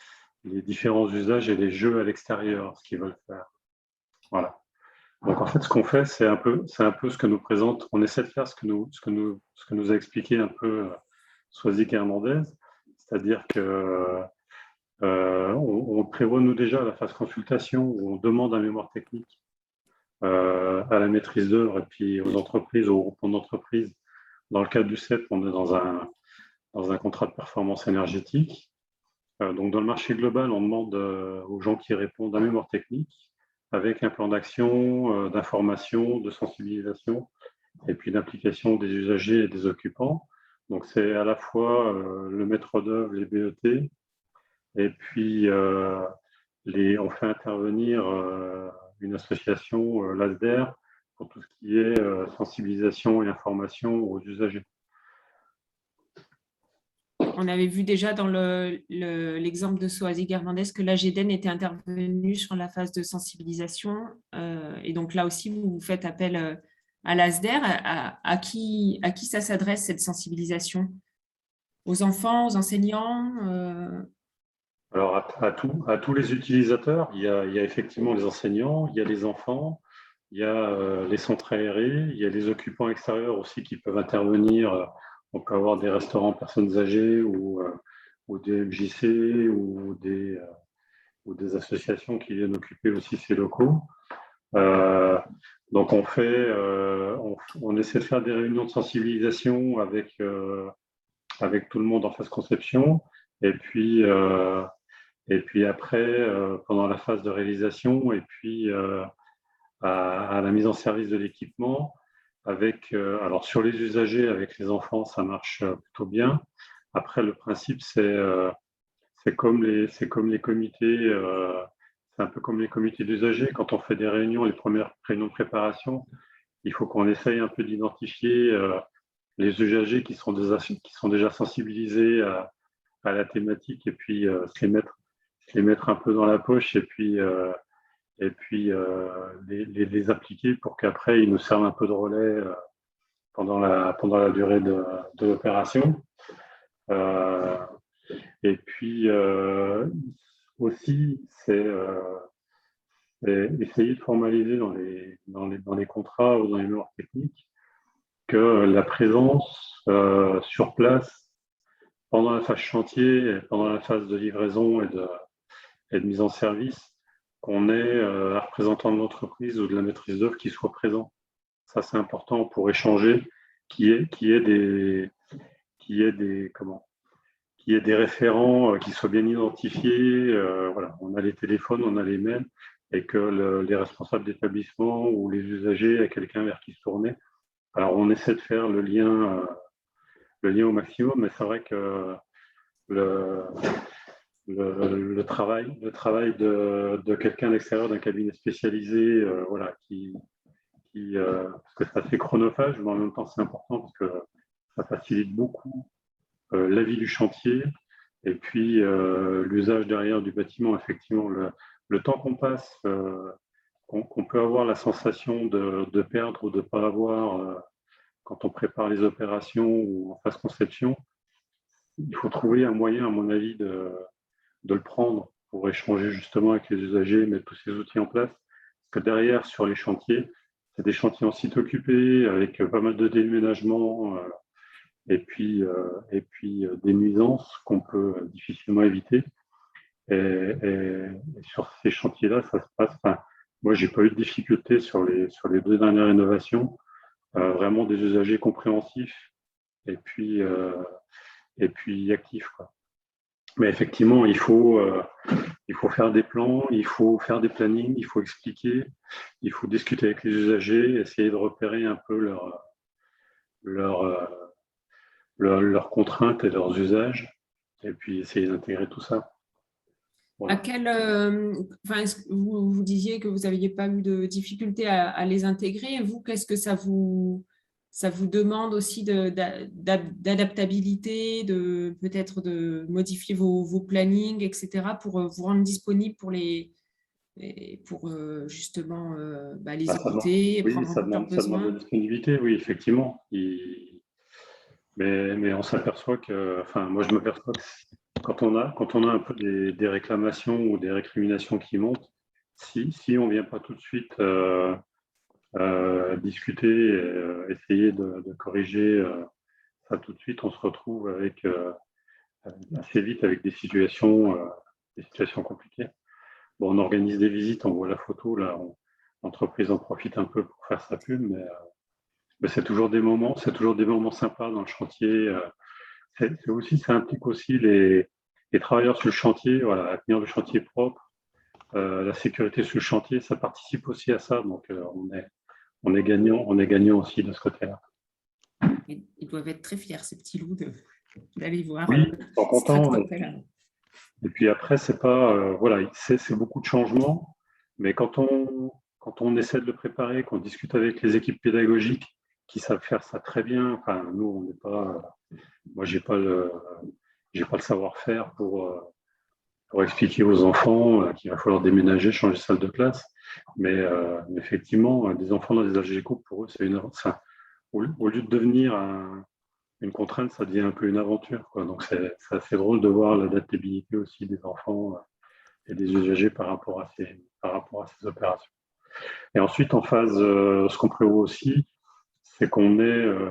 différents usages et les jeux à l'extérieur, ce qu'ils veulent faire. Voilà. Donc en fait, ce qu'on fait, c'est un peu ce que nous présente. On essaie de faire ce que nous a expliqué un peu Swazik Hernandez, c'est-à-dire que on prévoit nous déjà la phase consultation où on demande un mémoire technique à la maîtrise d'œuvre et puis aux entreprises, aux groupements d'entreprises. Dans le cadre du CEP, on est dans un contrat de performance énergétique. Donc dans le marché global, on demande aux gens qui répondent un mémoire technique avec un plan d'action, d'information, de sensibilisation et puis d'implication des usagers et des occupants. Donc c'est à la fois le maître d'œuvre, les BET, et puis on fait intervenir une association, l'ASDER, pour tout ce qui est sensibilisation et information aux usagers. on avait vu déjà dans l'exemple de Soazic Hernandez que l'AGDN était intervenu sur la phase de sensibilisation. Et donc là aussi, vous faites appel à l'ASDER. À qui ça s'adresse, cette sensibilisation? Aux enfants, aux enseignants? Alors, à tous les utilisateurs, il y a effectivement les enseignants, il y a les enfants, il y a les centres aérés, il y a les occupants extérieurs aussi qui peuvent intervenir. On peut avoir des restaurants personnes âgées ou des MJC ou des associations qui viennent occuper aussi ces locaux. Donc, on essaie de faire des réunions de sensibilisation avec tout le monde en phase conception. Et puis après, pendant la phase de réalisation, et puis à la mise en service de l'équipement, alors sur les usagers, avec les enfants, ça marche plutôt bien. Après, le principe, c'est comme les comités, c'est un peu comme les comités d'usagers. Quand on fait des réunions, les premières réunions de préparation, il faut qu'on essaye un peu d'identifier les usagers qui sont déjà sensibilisés à la thématique et puis se les mettre un peu dans la poche et puis les appliquer pour qu'après ils nous servent un peu de relais pendant la durée de l'opération. Et puis aussi, c'est essayer de formaliser dans les contrats ou dans les mémoires techniques que la présence sur place pendant la phase chantier, et pendant la phase de livraison et de mise en service, qu'on ait un représentant de l'entreprise ou de la maîtrise d'œuvre qui soit présent. Ça, c'est important pour échanger, qu'il y ait des référents qui soient bien identifiés. Voilà, on a les téléphones, on a les mails, et que les responsables d'établissement ou les usagers aient quelqu'un vers qui se tourner. Alors, on essaie de faire le lien au maximum, mais c'est vrai que le travail de quelqu'un d'extérieur d'un cabinet spécialisé, voilà, parce que ça fait chronophage, mais en même temps c'est important parce que ça facilite beaucoup la vie du chantier et puis l'usage derrière du bâtiment. Effectivement, le temps qu'on passe, qu'on peut avoir la sensation de perdre ou de ne pas avoir quand on prépare les opérations ou en phase conception, il faut trouver un moyen, à mon avis, de le prendre pour échanger justement avec les usagers, mettre tous ces outils en place. Parce que derrière, sur les chantiers, c'est des chantiers en site occupé, avec pas mal de déménagements, et puis des nuisances qu'on peut difficilement éviter. Et sur ces chantiers-là, ça se passe. Enfin, moi, j'ai pas eu de difficulté sur les 2 dernières rénovations. Vraiment des usagers compréhensifs et puis actifs, quoi. Mais effectivement, il faut faire des plans, il faut faire des plannings, il faut expliquer, il faut discuter avec les usagers, essayer de repérer un peu leurs contraintes et leurs usages, et puis essayer d'intégrer tout ça. Voilà. Vous disiez que vous n'aviez pas eu de difficulté à les intégrer. Vous, qu'est-ce que ça vous demande aussi d'adaptabilité, peut-être de modifier vos plannings, etc., pour vous rendre disponible pour justement les écouter, oui, prendre en compte leurs besoins? Ça demande de la disponibilité, oui, effectivement. Mais on s'aperçoit que, enfin, moi je m'aperçois que quand on a un peu des réclamations ou des récriminations qui montent, si on ne vient pas tout de suite discuter, essayer de corriger ça tout de suite, on se retrouve assez vite avec des situations compliquées. Bon, on organise des visites, on voit la photo, là, l'entreprise en profite un peu pour faire sa pub, mais c'est toujours des moments sympas dans le chantier. Ça implique aussi les travailleurs sur le chantier, voilà, à tenir le chantier propre, la sécurité sur le chantier, ça participe aussi à ça. Donc on est gagnant aussi de ce côté-là. Ils doivent être très fiers, ces petits loups, d'aller voir. Oui, ils sont contents. Et puis après, c'est pas voilà, c'est beaucoup de changements, mais quand on essaie de le préparer, qu'on discute avec les équipes pédagogiques qui savent faire ça très bien. Enfin, nous, on n'est pas. Moi, j'ai pas j'ai pas le savoir-faire pour expliquer aux enfants qu'il va falloir déménager, changer de salle de classe. Mais effectivement, des enfants dans des âges couples, pour eux, c'est au lieu de devenir une contrainte, ça devient un peu une aventure, quoi. Donc, c'est assez drôle de voir l'adaptabilité aussi des enfants et des usagers par rapport à ces opérations. Et ensuite, en phase, ce qu'on prévoit aussi, c'est qu'on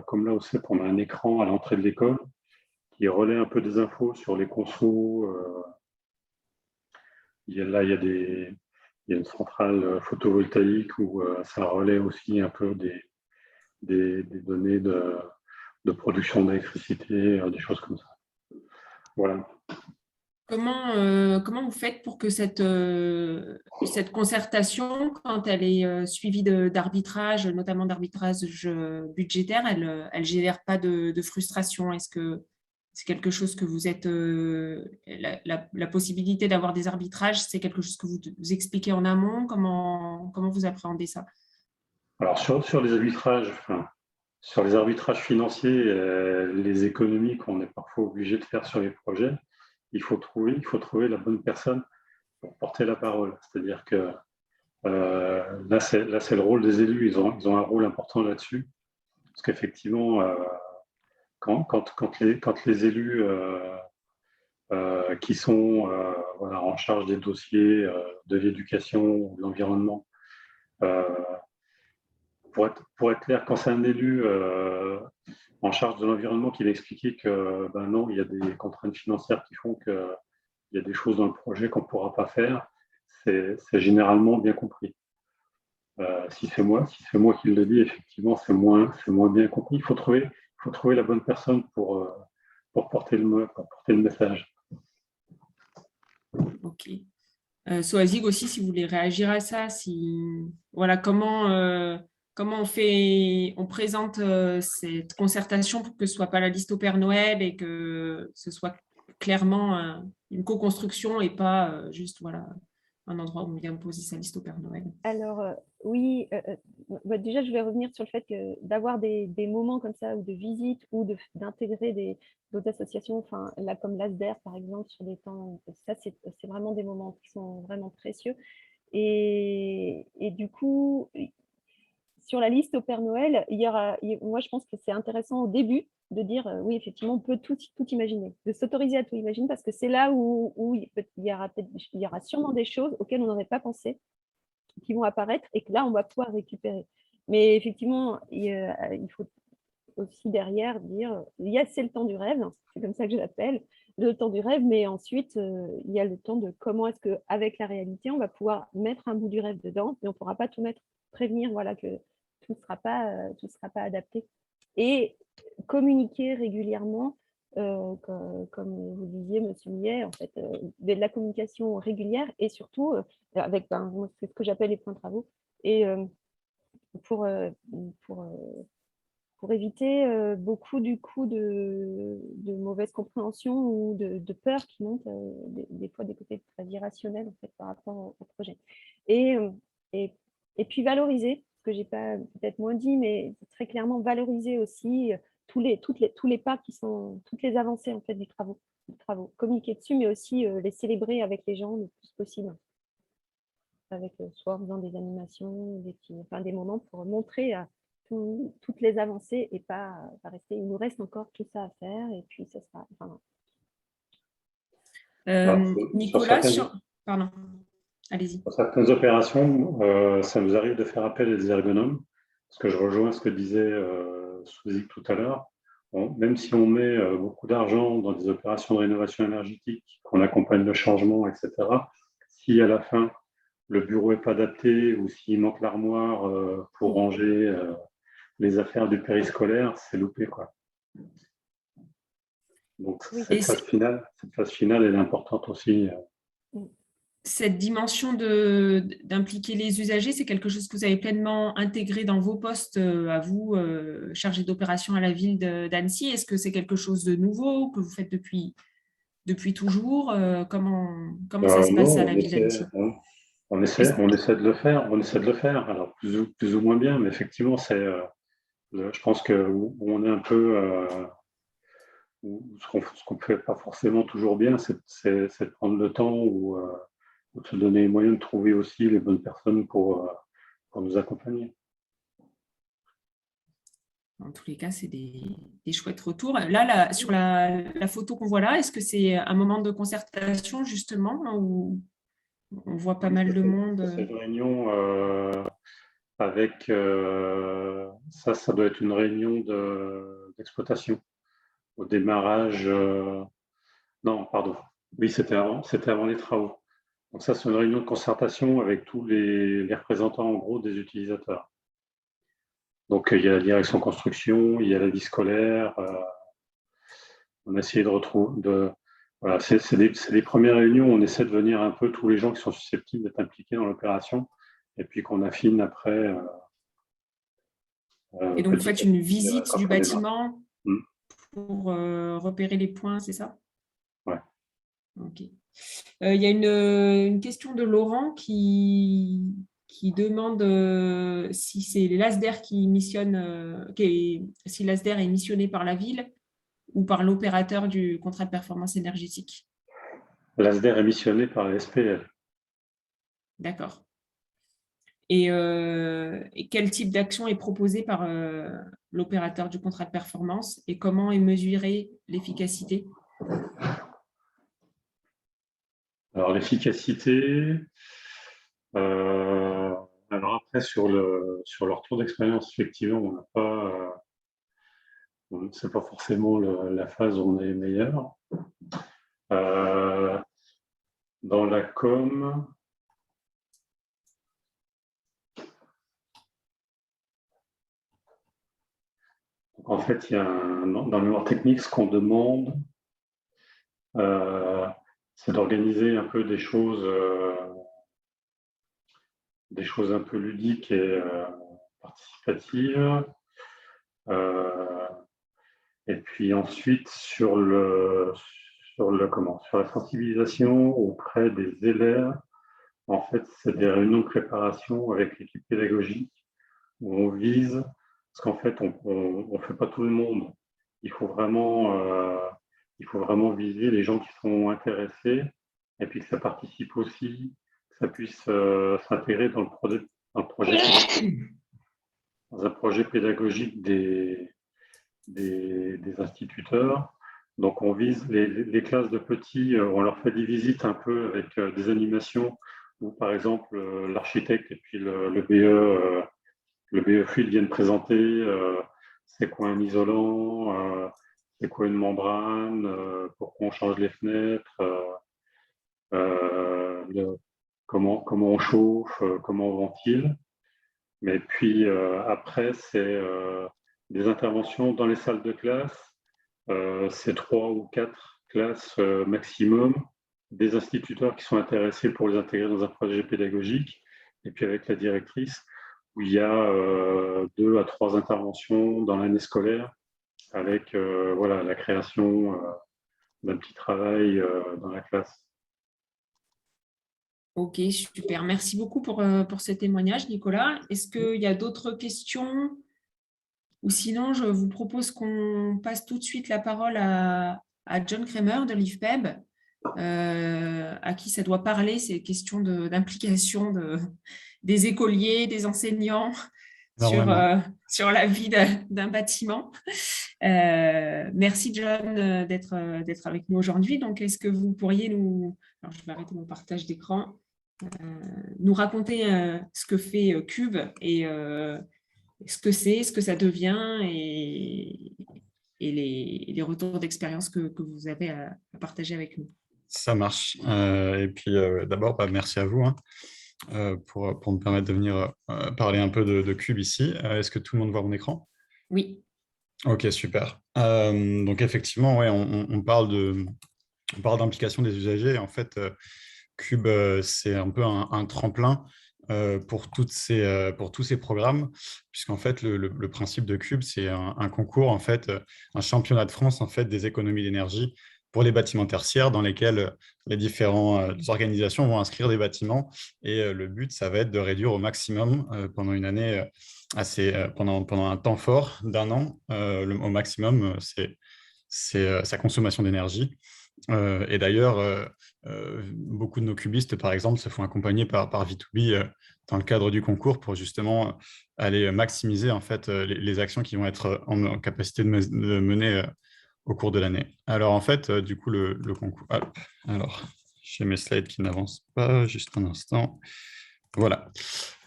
comme là au CEP, on a un écran à l'entrée de l'école qui relaie un peu des infos sur les consos. Il y a une centrale photovoltaïque où ça relaie aussi un peu des données de production d'électricité, des choses comme ça. Voilà. Comment vous faites pour que cette concertation, quand elle est suivie d'arbitrage, notamment d'arbitrage budgétaire, elle ne génère pas de frustration? Est-ce que c'est quelque chose que vous êtes… la possibilité d'avoir des arbitrages, c'est quelque chose que vous expliquez en amont? Comment vous appréhendez ça? Alors, sur les arbitrages, sur les arbitrages financiers, les économies qu'on est parfois obligé de faire sur les projets, il faut trouver la bonne personne pour porter la parole. C'est-à-dire que là, c'est le rôle des élus. Ils ont un rôle important là-dessus. Parce qu'effectivement, quand les élus qui sont en charge des dossiers de l'éducation ou de l'environnement, pour être clair, quand c'est un élu en charge de l'environnement qui va expliquer que non, il y a des contraintes financières qui font qu'il y a des choses dans le projet qu'on ne pourra pas faire, c'est généralement bien compris. Si c'est moi qui le dis, effectivement, c'est moins bien compris. Il faut trouver la bonne personne pour porter le message. Ok. Soazig aussi, si vous voulez réagir à ça, comment on présente cette concertation pour que ce ne soit pas la liste au Père Noël et que ce soit clairement une co-construction et pas juste un endroit où on vient poser sa liste au Père Noël. Alors, oui, déjà, je vais revenir sur le fait d'avoir des moments comme ça, ou de visite, ou d'intégrer d'autres associations, là, comme l'ASDER, par exemple, sur des temps, ça, c'est vraiment des moments qui sont vraiment précieux. Et du coup, sur la liste au Père Noël, moi, je pense que c'est intéressant au début de dire, oui, effectivement, on peut tout imaginer, de s'autoriser à tout imaginer, parce que c'est là où il y aura sûrement des choses auxquelles on n'aurait pas pensé, qui vont apparaître et que là, on va pouvoir récupérer. Mais effectivement, il faut aussi derrière dire, c'est le temps du rêve, c'est comme ça que je l'appelle, le temps du rêve, mais ensuite, il y a le temps de comment est-ce qu'avec la réalité, on va pouvoir mettre un bout du rêve dedans, mais on ne pourra pas tout mettre, prévenir que tout ne sera pas adapté. Et communiquer régulièrement, comme vous disiez, Monsieur Millet, en fait, de la communication régulière et surtout avec c'est ce que j'appelle les points de travaux, et pour éviter beaucoup du coup de mauvaise compréhension ou de peur qui montent des fois des côtés très irrationnels en fait, par rapport au projet. Et puis valoriser, ce que j'ai pas peut-être moins dit, mais très clairement valoriser aussi tous les pas qui sont, toutes les avancées en fait du travaux. Communiquer dessus, mais aussi les célébrer avec les gens le plus possible. Avec soit en faisant des animations, des moments pour montrer toutes les avancées et pas rester. Il nous reste encore tout ça à faire et puis ça sera. Nicolas, pardon, allez-y. Pour certaines opérations, ça nous arrive de faire appel à des ergonomes, parce que je rejoins ce que disait Soazig tout à l'heure. Même si on met beaucoup d'argent dans des opérations de rénovation énergétique, qu'on accompagne le changement, etc., si à la fin, le bureau n'est pas adapté ou s'il manque l'armoire pour ranger les affaires du périscolaire, c'est loupé, quoi. Donc, cette phase finale, elle est importante aussi. Cette dimension d'impliquer les usagers, c'est quelque chose que vous avez pleinement intégré dans vos postes à vous, chargé d'opération à la ville d'Annecy. Est-ce que c'est quelque chose de nouveau que vous faites depuis toujours? Comment ça se passe à la ville d'Annecy? On essaie de le faire. Alors, plus ou moins bien, mais effectivement, je pense que on est un peu ce qu'on ne fait pas forcément toujours bien, c'est de prendre le temps ou de se donner les moyens de trouver aussi les bonnes personnes pour nous accompagner. En tous les cas, c'est des chouettes retours. Là, sur la photo qu'on voit là, est-ce que c'est un moment de concertation, justement, où on voit pas mal de monde? C'est une réunion avec... ça doit être une réunion d'exploitation. Au démarrage... non, pardon. Oui, c'était avant les travaux. Donc ça, c'est une réunion de concertation avec tous les représentants, en gros, des utilisateurs. Donc, il y a la direction construction, il y a la vie scolaire. On a essayé de retrouver... Voilà, c'est des premières réunions où on essaie de venir un peu tous les gens qui sont susceptibles d'être impliqués dans l'opération et puis qu'on affine après. Et donc, vous faites une visite du bâtiment Mm. pour repérer les points, c'est ça? Ouais. Ok. Il y a une question de Laurent qui demande si c'est l'ASDER qui missionne, si l'ASDER est missionné par la ville ou par l'opérateur du contrat de performance énergétique. L'ASDER est missionné par la SPL. D'accord. Et quel type d'action est proposé par l'opérateur du contrat de performance et comment est mesurée l'efficacité? Alors, l'efficacité, alors après, sur leur tour d'expérience, effectivement, on n'a pas, c'est pas forcément la phase où on est meilleur. Dans la com, en fait, il y a dans le mémoire technique, ce qu'on demande, c'est d'organiser un peu des choses un peu ludiques et participatives. Et puis ensuite, sur la sensibilisation auprès des élèves, en fait, c'est des réunions de préparation avec l'équipe pédagogique où on vise, parce qu'en fait, on ne fait pas tout le monde. Il faut vraiment viser les gens qui sont intéressés et puis que ça participe aussi, que ça puisse s'intégrer dans un projet pédagogique des instituteurs. Donc, on vise les classes de petits, on leur fait des visites un peu avec des animations où, par exemple, l'architecte et puis le BE Fluide viennent présenter c'est quoi un isolant, c'est quoi une membrane, pourquoi on change les fenêtres, comment on chauffe, comment on ventile. Mais puis après, c'est des interventions dans les salles de classe. C'est 3 ou 4 classes maximum, des instituteurs qui sont intéressés pour les intégrer dans un projet pédagogique, et puis avec la directrice, où il y a 2 à 3 interventions dans l'année scolaire, avec voilà, la création d'un petit travail dans la classe. Ok, super. Merci beaucoup pour ce témoignage, Nicolas. Est-ce qu'il y a d'autres questions? Ou sinon, je vous propose qu'on passe tout de suite la parole à John Kramer de l'IFPEB, à qui ça doit parler, ces questions d'implication des écoliers, des enseignants sur la vie d'un bâtiment. Merci John d'être avec nous aujourd'hui. Donc, est-ce que vous pourriez alors je vais arrêter mon partage d'écran, nous raconter ce que fait Cube et ce que c'est, ce que ça devient et les retours d'expérience que vous avez à partager avec nous. Ça marche. Et puis d'abord, merci à vous pour me permettre de venir parler un peu de Cube ici. Est-ce que tout le monde voit mon écran? Oui. Ok, super. Donc effectivement, ouais, on parle d'implication des usagers. En fait, Cube, c'est un peu un tremplin pour tous ces programmes, puisqu'en fait, le principe de Cube, c'est un concours, en fait, un championnat de France en fait, des économies d'énergie pour les bâtiments tertiaires dans lesquels les différentes organisations vont inscrire des bâtiments. Et le but, ça va être de réduire au maximum pendant une année, pendant un temps fort d'1 an. Au maximum, c'est sa consommation d'énergie. Et d'ailleurs, beaucoup de nos cubistes, par exemple, se font accompagner par V2B dans le cadre du concours pour justement aller maximiser en fait, les actions qui vont être en capacité de mener au cours de l'année. Alors, en fait, du coup, le concours... Alors, j'ai mes slides qui n'avancent pas, juste un instant. Voilà.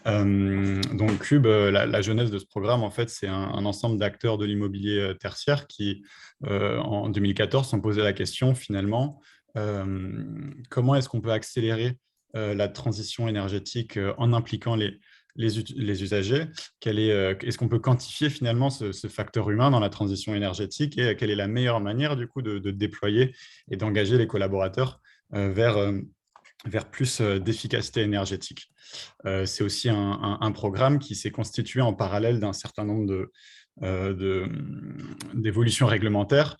Donc, Cube, la jeunesse de ce programme, en fait, c'est un ensemble d'acteurs de l'immobilier tertiaire qui, en 2014, sont posé la question, finalement, comment est-ce qu'on peut accélérer la transition énergétique en impliquant les usagers? Est-ce qu'on peut quantifier finalement ce facteur humain dans la transition énergétique et quelle est la meilleure manière, du coup, de déployer et d'engager les collaborateurs vers plus d'efficacité énergétique. C'est aussi un programme qui s'est constitué en parallèle d'un certain nombre d'évolutions réglementaires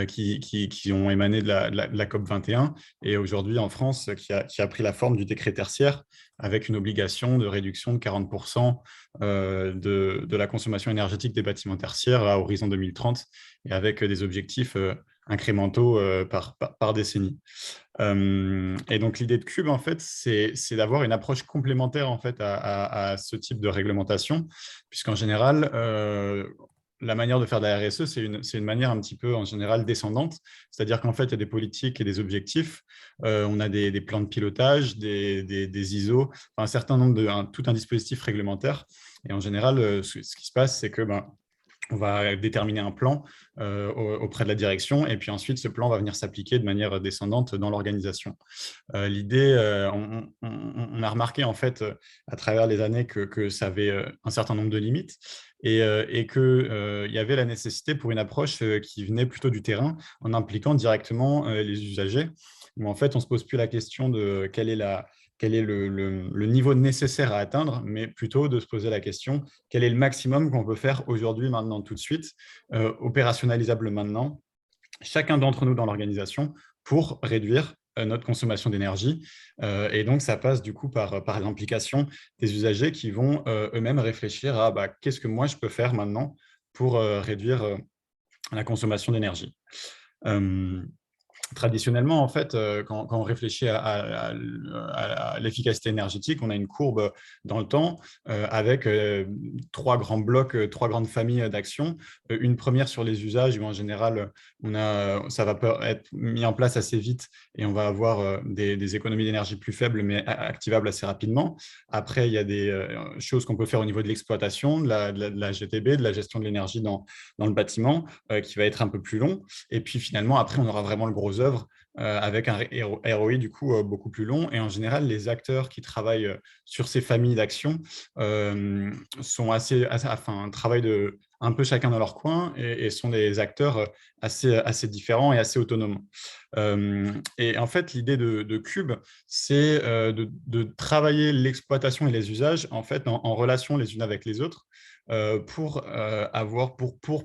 qui ont émané de la COP 21 et aujourd'hui en France qui a pris la forme du décret tertiaire avec une obligation de réduction de 40% de la consommation énergétique des bâtiments tertiaires à horizon 2030 et avec des objectifs incrémentaux par décennie. Et donc l'idée de Cube, en fait, c'est d'avoir une approche complémentaire en fait à ce type de réglementation, puisqu'en général, la manière de faire de la RSE, c'est une manière un petit peu en général descendante, c'est-à-dire qu'en fait, il y a des politiques et des objectifs, on a des plans de pilotage, des ISO, enfin, un certain nombre tout un dispositif réglementaire. Et en général, ce qui se passe, c'est que on va déterminer un plan auprès de la direction et puis ensuite ce plan va venir s'appliquer de manière descendante dans l'organisation. L'idée, on a remarqué en fait à travers les années que ça avait un certain nombre de limites et qu'il y avait la nécessité pour une approche qui venait plutôt du terrain en impliquant directement les usagers, où en fait on ne se pose plus la question de quel est le niveau nécessaire à atteindre, mais plutôt de se poser la question, quel est le maximum qu'on peut faire aujourd'hui, maintenant, tout de suite, opérationnalisable maintenant, chacun d'entre nous dans l'organisation, pour réduire notre consommation d'énergie. Et donc, ça passe du coup par l'implication des usagers qui vont eux-mêmes réfléchir à qu'est-ce que moi je peux faire maintenant pour réduire la consommation d'énergie. Traditionnellement, en fait, quand on réfléchit à l'efficacité énergétique, on a une courbe dans le temps avec trois grands blocs, trois grandes familles d'actions. Une première sur les usages où en général, ça va être mis en place assez vite et on va avoir des économies d'énergie plus faibles mais activables assez rapidement. Après, il y a des choses qu'on peut faire au niveau de l'exploitation, de la GTB, de la gestion de l'énergie dans le bâtiment qui va être un peu plus long. Et puis finalement, après, on aura vraiment le gros œuvre avec un ROI du coup beaucoup plus long. Et en général, les acteurs qui travaillent sur ces familles d'actions travaillent un peu chacun dans leur coin et sont des acteurs assez différents et assez autonomes. Et en fait, l'idée de Cube, c'est de travailler l'exploitation et les usages en fait en relation les unes avec les autres pour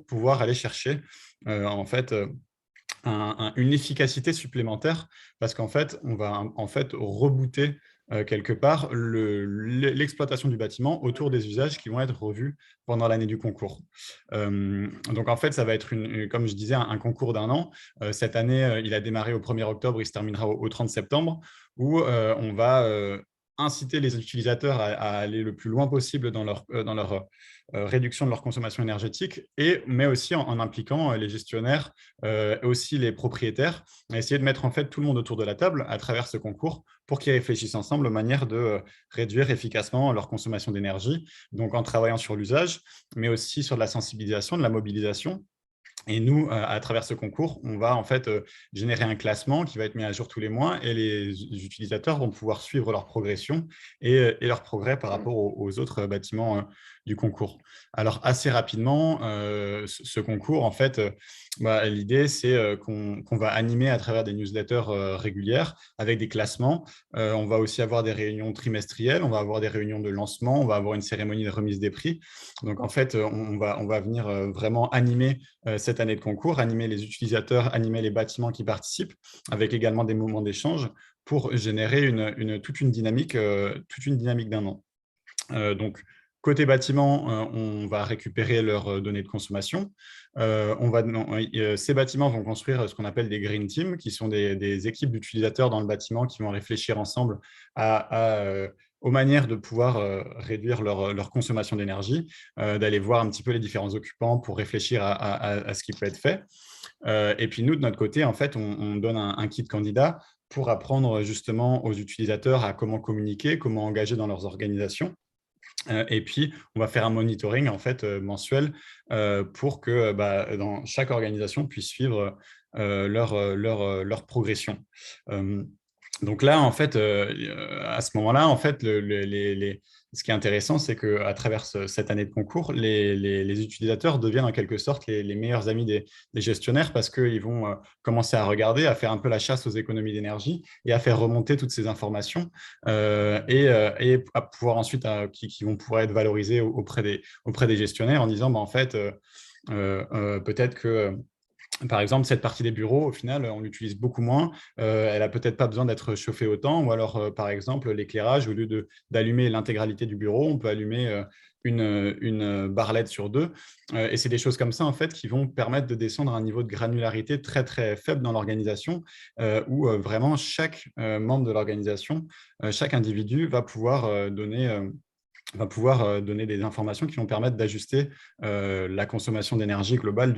pouvoir aller chercher en fait une efficacité supplémentaire parce qu'en fait, on va en fait rebooter quelque part l'exploitation du bâtiment autour des usages qui vont être revus pendant l'année du concours. Donc en fait, ça va être, comme je disais, un concours d'un an. Cette année, il a démarré au 1er octobre, il se terminera au 30 septembre, où on va inciter les utilisateurs à aller le plus loin possible dans leur réduction de leur consommation énergétique, mais aussi en impliquant les gestionnaires, aussi les propriétaires, à essayer de mettre en fait tout le monde autour de la table à travers ce concours pour qu'ils réfléchissent ensemble aux manières de réduire efficacement leur consommation d'énergie, donc en travaillant sur l'usage, mais aussi sur de la sensibilisation, de la mobilisation. Et nous, à travers ce concours, on va en fait générer un classement qui va être mis à jour tous les mois et les utilisateurs vont pouvoir suivre leur progression et leur progrès par rapport aux autres bâtiments du concours. Alors, assez rapidement, ce concours, en fait, l'idée, c'est qu'on va animer à travers des newsletters régulières avec des classements. On va aussi avoir des réunions trimestrielles, on va avoir des réunions de lancement, on va avoir une cérémonie de remise des prix. Donc, en fait, on va venir vraiment animer cette année de concours, animer les utilisateurs, animer les bâtiments qui participent, avec également des moments d'échange pour générer toute une dynamique d'un an. Donc, Côté bâtiment, on va récupérer leurs données de consommation. Ces bâtiments vont construire ce qu'on appelle des green teams, qui sont des équipes d'utilisateurs dans le bâtiment qui vont réfléchir ensemble aux manières de pouvoir réduire leur consommation d'énergie, d'aller voir un petit peu les différents occupants pour réfléchir à ce qui peut être fait. Et puis nous, de notre côté, en fait, on donne un kit candidat pour apprendre justement aux utilisateurs à comment communiquer, comment engager dans leurs organisations. Et puis, on va faire un monitoring en fait, mensuel pour que dans chaque organisation puisse suivre leur progression. Donc là, en fait, à ce moment-là, en fait, ce qui est intéressant, c'est qu'à travers cette année de concours, les utilisateurs deviennent en quelque sorte les meilleurs amis des gestionnaires parce qu'ils vont commencer à regarder, à faire un peu la chasse aux économies d'énergie et à faire remonter toutes ces informations et à pouvoir ensuite, qui vont pouvoir être valorisées auprès des gestionnaires en disant, en fait, peut-être que… Par exemple, cette partie des bureaux, au final, on l'utilise beaucoup moins. Elle n'a peut-être pas besoin d'être chauffée autant. Ou alors, par exemple, l'éclairage, au lieu d'allumer l'intégralité du bureau, on peut allumer une barre LED sur 2. Et c'est des choses comme ça, en fait, qui vont permettre de descendre à un niveau de granularité très, très faible dans l'organisation, où vraiment chaque membre de l'organisation, chaque individu va pouvoir donner des informations qui vont permettre d'ajuster la consommation d'énergie globale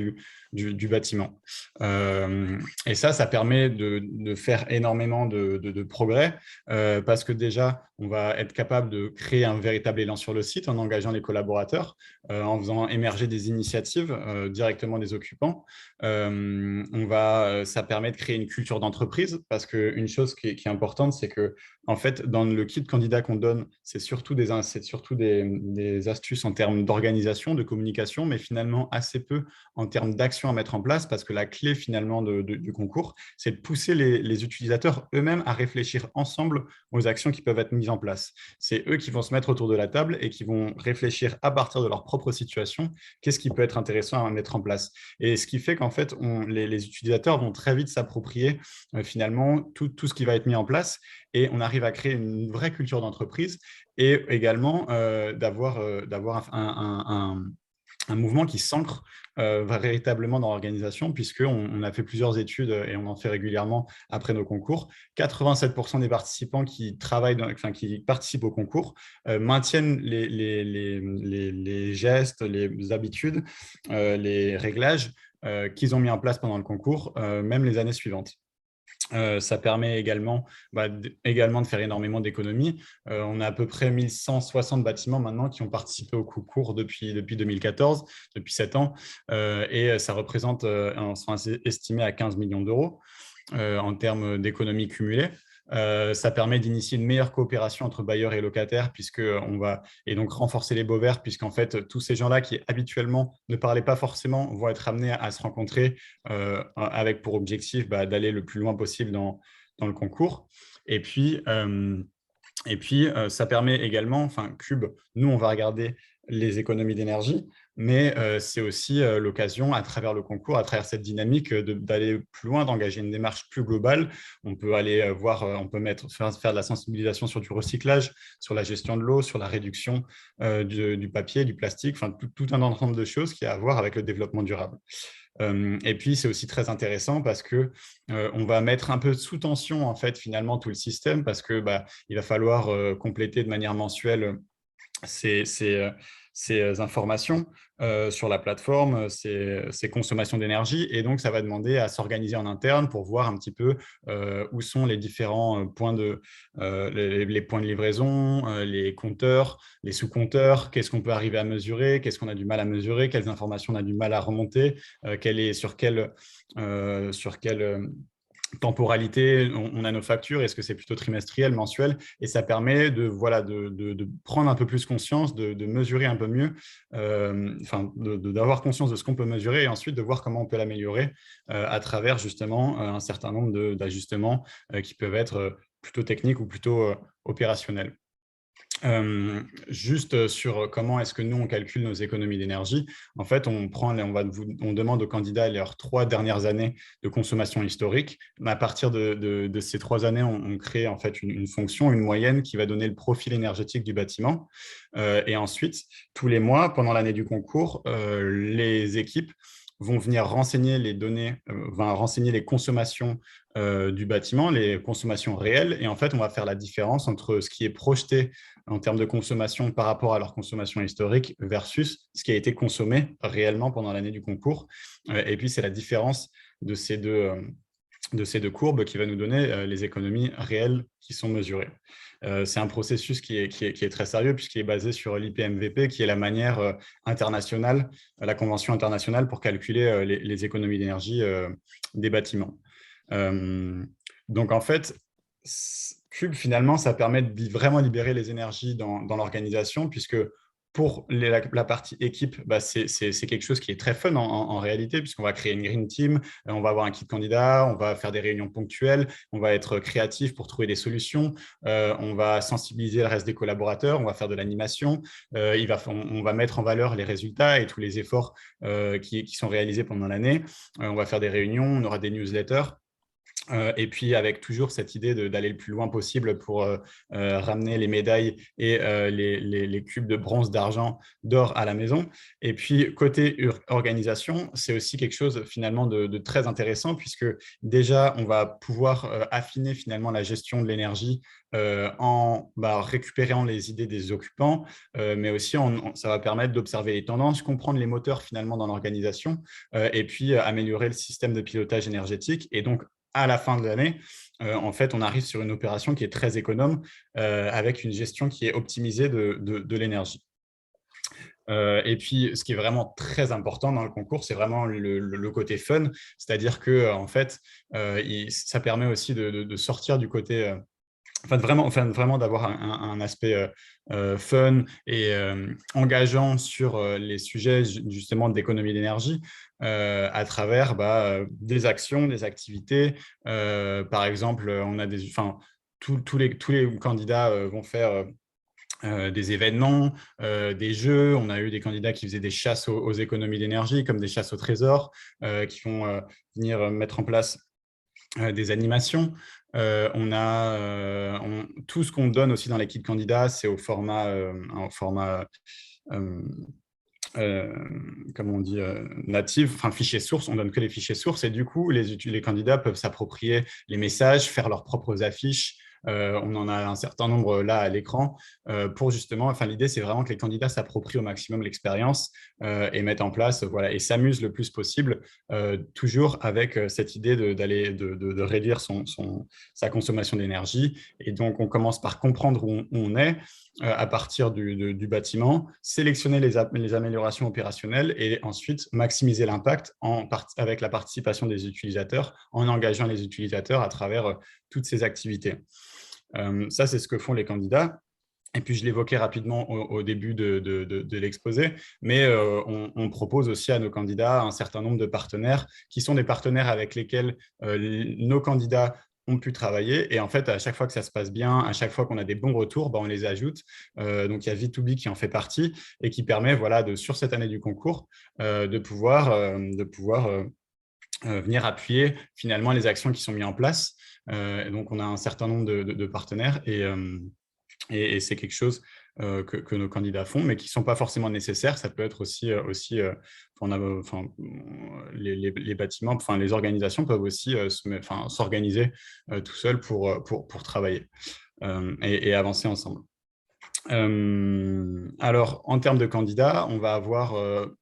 du bâtiment. Et ça permet de faire énormément de progrès parce que déjà, on va être capable de créer un véritable élan sur le site en engageant les collaborateurs, en faisant émerger des initiatives directement des occupants. Ça permet de créer une culture d'entreprise parce qu'une chose qui est importante, c'est que en fait, dans le kit candidat qu'on donne, c'est surtout des astuces en termes d'organisation, de communication, mais finalement assez peu en termes d'actions à mettre en place, parce que la clé finalement du concours, c'est de pousser les utilisateurs eux-mêmes à réfléchir ensemble aux actions qui peuvent être mises en place. C'est eux qui vont se mettre autour de la table et qui vont réfléchir à partir de leur propre situation, qu'est-ce qui peut être intéressant à mettre en place. Et ce qui fait qu'en fait, les utilisateurs vont très vite s'approprier finalement tout ce qui va être mis en place, et on arrive à créer une vraie culture d'entreprise et également d'avoir un mouvement qui s'ancre véritablement dans l'organisation, puisqu'on a fait plusieurs études et on en fait régulièrement après nos concours. 87% des participants qui participent au concours maintiennent les gestes, les habitudes, les réglages qu'ils ont mis en place pendant le concours, même les années suivantes. Ça permet également de faire énormément d'économies. On a à peu près 1160 bâtiments maintenant qui ont participé au concours depuis 2014, depuis 7 ans. Et ça représente, on sera estimé à 15 millions d'euros en termes d'économies cumulées. Ça permet d'initier une meilleure coopération entre bailleurs et locataires, et donc renforcer les baux verts, puisqu'en fait, tous ces gens-là qui habituellement ne parlaient pas forcément vont être amenés à se rencontrer avec pour objectif d'aller le plus loin possible dans le concours. Et puis, ça permet également, Cube, nous, on va regarder les économies d'énergie, mais c'est aussi l'occasion, à travers le concours, à travers cette dynamique, d'aller plus loin, d'engager une démarche plus globale. On peut aller on peut faire de la sensibilisation sur du recyclage, sur la gestion de l'eau, sur la réduction du papier, du plastique, tout un ensemble de choses qui a à voir avec le développement durable. Et puis, c'est aussi très intéressant parce qu'on va mettre un peu sous tension, en fait, finalement, tout le système, parce qu'il va falloir compléter de manière mensuelle ces informations sur la plateforme, ces consommations d'énergie, et donc ça va demander à s'organiser en interne pour voir un petit peu où sont les différents points les points de livraison, les compteurs, les sous-compteurs, qu'est-ce qu'on peut arriver à mesurer, qu'est-ce qu'on a du mal à mesurer, quelles informations on a du mal à remonter, sur quelle temporalité on a nos factures, est-ce que c'est plutôt trimestriel, mensuel, et ça permet de prendre un peu plus conscience, de mesurer un peu mieux, d'avoir conscience de ce qu'on peut mesurer et ensuite de voir comment on peut l'améliorer à travers justement un certain nombre d'ajustements qui peuvent être plutôt techniques ou plutôt opérationnels. Juste sur comment est-ce que nous, on calcule nos économies d'énergie. En fait, on demande aux candidats leurs 3 dernières années de consommation historique. À partir de ces 3 années, on crée en fait une fonction, une moyenne qui va donner le profil énergétique du bâtiment. Et ensuite, tous les mois, pendant l'année du concours, les équipes vont venir renseigner les données, renseigner les consommations du bâtiment, les consommations réelles. Et en fait, on va faire la différence entre ce qui est projeté en termes de consommation par rapport à leur consommation historique versus ce qui a été consommé réellement pendant l'année du concours. Et puis, c'est la différence de ces deux courbes qui va nous donner les économies réelles qui sont mesurées. C'est un processus qui est très sérieux puisqu'il est basé sur l'IPMVP, qui est la manière internationale, la convention internationale pour calculer les économies d'énergie des bâtiments. Donc, en fait, Cube, finalement, ça permet de vraiment libérer les énergies dans l'organisation, puisque pour la partie équipe, c'est quelque chose qui est très fun en réalité, puisqu'on va créer une green team, on va avoir un kit candidat, on va faire des réunions ponctuelles, on va être créatif pour trouver des solutions, on va sensibiliser le reste des collaborateurs, on va faire de l'animation, on va mettre en valeur les résultats et tous les efforts qui sont réalisés pendant l'année, on va faire des réunions, on aura des newsletters. Et puis avec toujours cette idée d'aller le plus loin possible pour ramener les médailles et les cubes de bronze, d'argent, d'or à la maison. Et puis côté organisation, c'est aussi quelque chose finalement de très intéressant, puisque déjà on va pouvoir affiner finalement la gestion de l'énergie en récupérant les idées des occupants, mais aussi ça va permettre d'observer les tendances, comprendre les moteurs finalement dans l'organisation, et puis améliorer le système de pilotage énergétique. Et donc à la fin de l'année, en fait, on arrive sur une opération qui est très économe, avec une gestion qui est optimisée de l'énergie. Et puis, ce qui est vraiment très important dans le concours, c'est vraiment le côté fun, c'est-à-dire que en fait, ça permet aussi de sortir du côté vraiment d'avoir un aspect fun et engageant sur les sujets justement d'économie d'énergie à travers des actions, des activités. Par exemple, on a tous les candidats vont faire des événements, des jeux. On a eu des candidats qui faisaient des chasses aux économies d'énergie, comme des chasses au trésor, qui vont venir mettre en place des animations. Tout ce qu'on donne aussi dans les kits candidats, c'est au format, comme on dit, native, fichier source. On donne que les fichiers sources et du coup, les candidats peuvent s'approprier les messages, faire leurs propres affiches. On en a un certain nombre là à l'écran pour justement, l'idée c'est vraiment que les candidats s'approprient au maximum l'expérience et mettent en place, et s'amusent le plus possible, toujours avec cette idée de réduire sa consommation d'énergie. Et donc, on commence par comprendre où on est à partir du bâtiment, sélectionner les améliorations opérationnelles et ensuite maximiser l'impact avec la participation des utilisateurs, en engageant les utilisateurs à travers toutes ces activités. Ça, c'est ce que font les candidats. Et puis, je l'évoquais rapidement au début de l'exposé, mais on propose aussi à nos candidats un certain nombre de partenaires qui sont des partenaires avec lesquels nos candidats ont pu travailler. Et en fait, à chaque fois que ça se passe bien, à chaque fois qu'on a des bons retours, on les ajoute. Donc, il y a V2B qui en fait partie et qui permet, sur cette année du concours, de pouvoir venir appuyer finalement les actions qui sont mises en place. Donc, on a un certain nombre de partenaires et c'est quelque chose que nos candidats font, mais qui ne sont pas forcément nécessaires. Ça peut être aussi les bâtiments, les organisations peuvent aussi s'organiser tout seuls pour travailler et avancer ensemble. Alors, en termes de candidats, on va avoir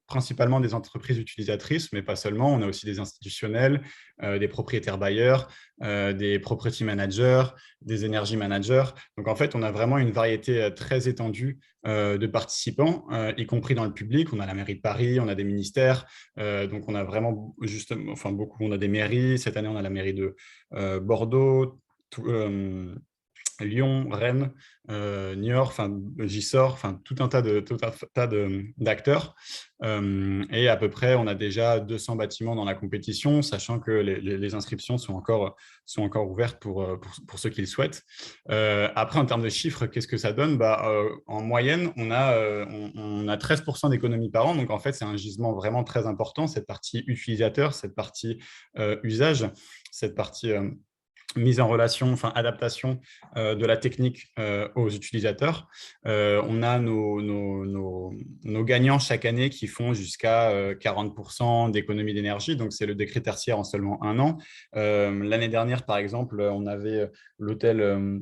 principalement des entreprises utilisatrices, mais pas seulement. On a aussi des institutionnels, des propriétaires bailleurs, des property managers, des energy managers. Donc, en fait, on a vraiment une variété très étendue de participants, y compris dans le public. On a la mairie de Paris, on a des ministères. Donc, on a vraiment beaucoup. On a des mairies. Cette année, on a la mairie de Bordeaux. Lyon, Rennes, Niort, enfin Gisors, enfin tout un tas d'acteurs. Et à peu près, on a déjà 200 bâtiments dans la compétition, sachant que les inscriptions sont encore ouvertes pour ceux qui le souhaitent. Après, en termes de chiffres, qu'est-ce que ça donne? En moyenne, on a 13% d'économie par an. Donc, en fait, c'est un gisement vraiment très important, cette partie utilisateur, cette partie usage, cette partie mise en relation, enfin adaptation de la technique aux utilisateurs. On a nos gagnants chaque année qui font jusqu'à 40% d'économie d'énergie, donc c'est le décret tertiaire en seulement un an. L'année dernière, par exemple, on avait l'hôtel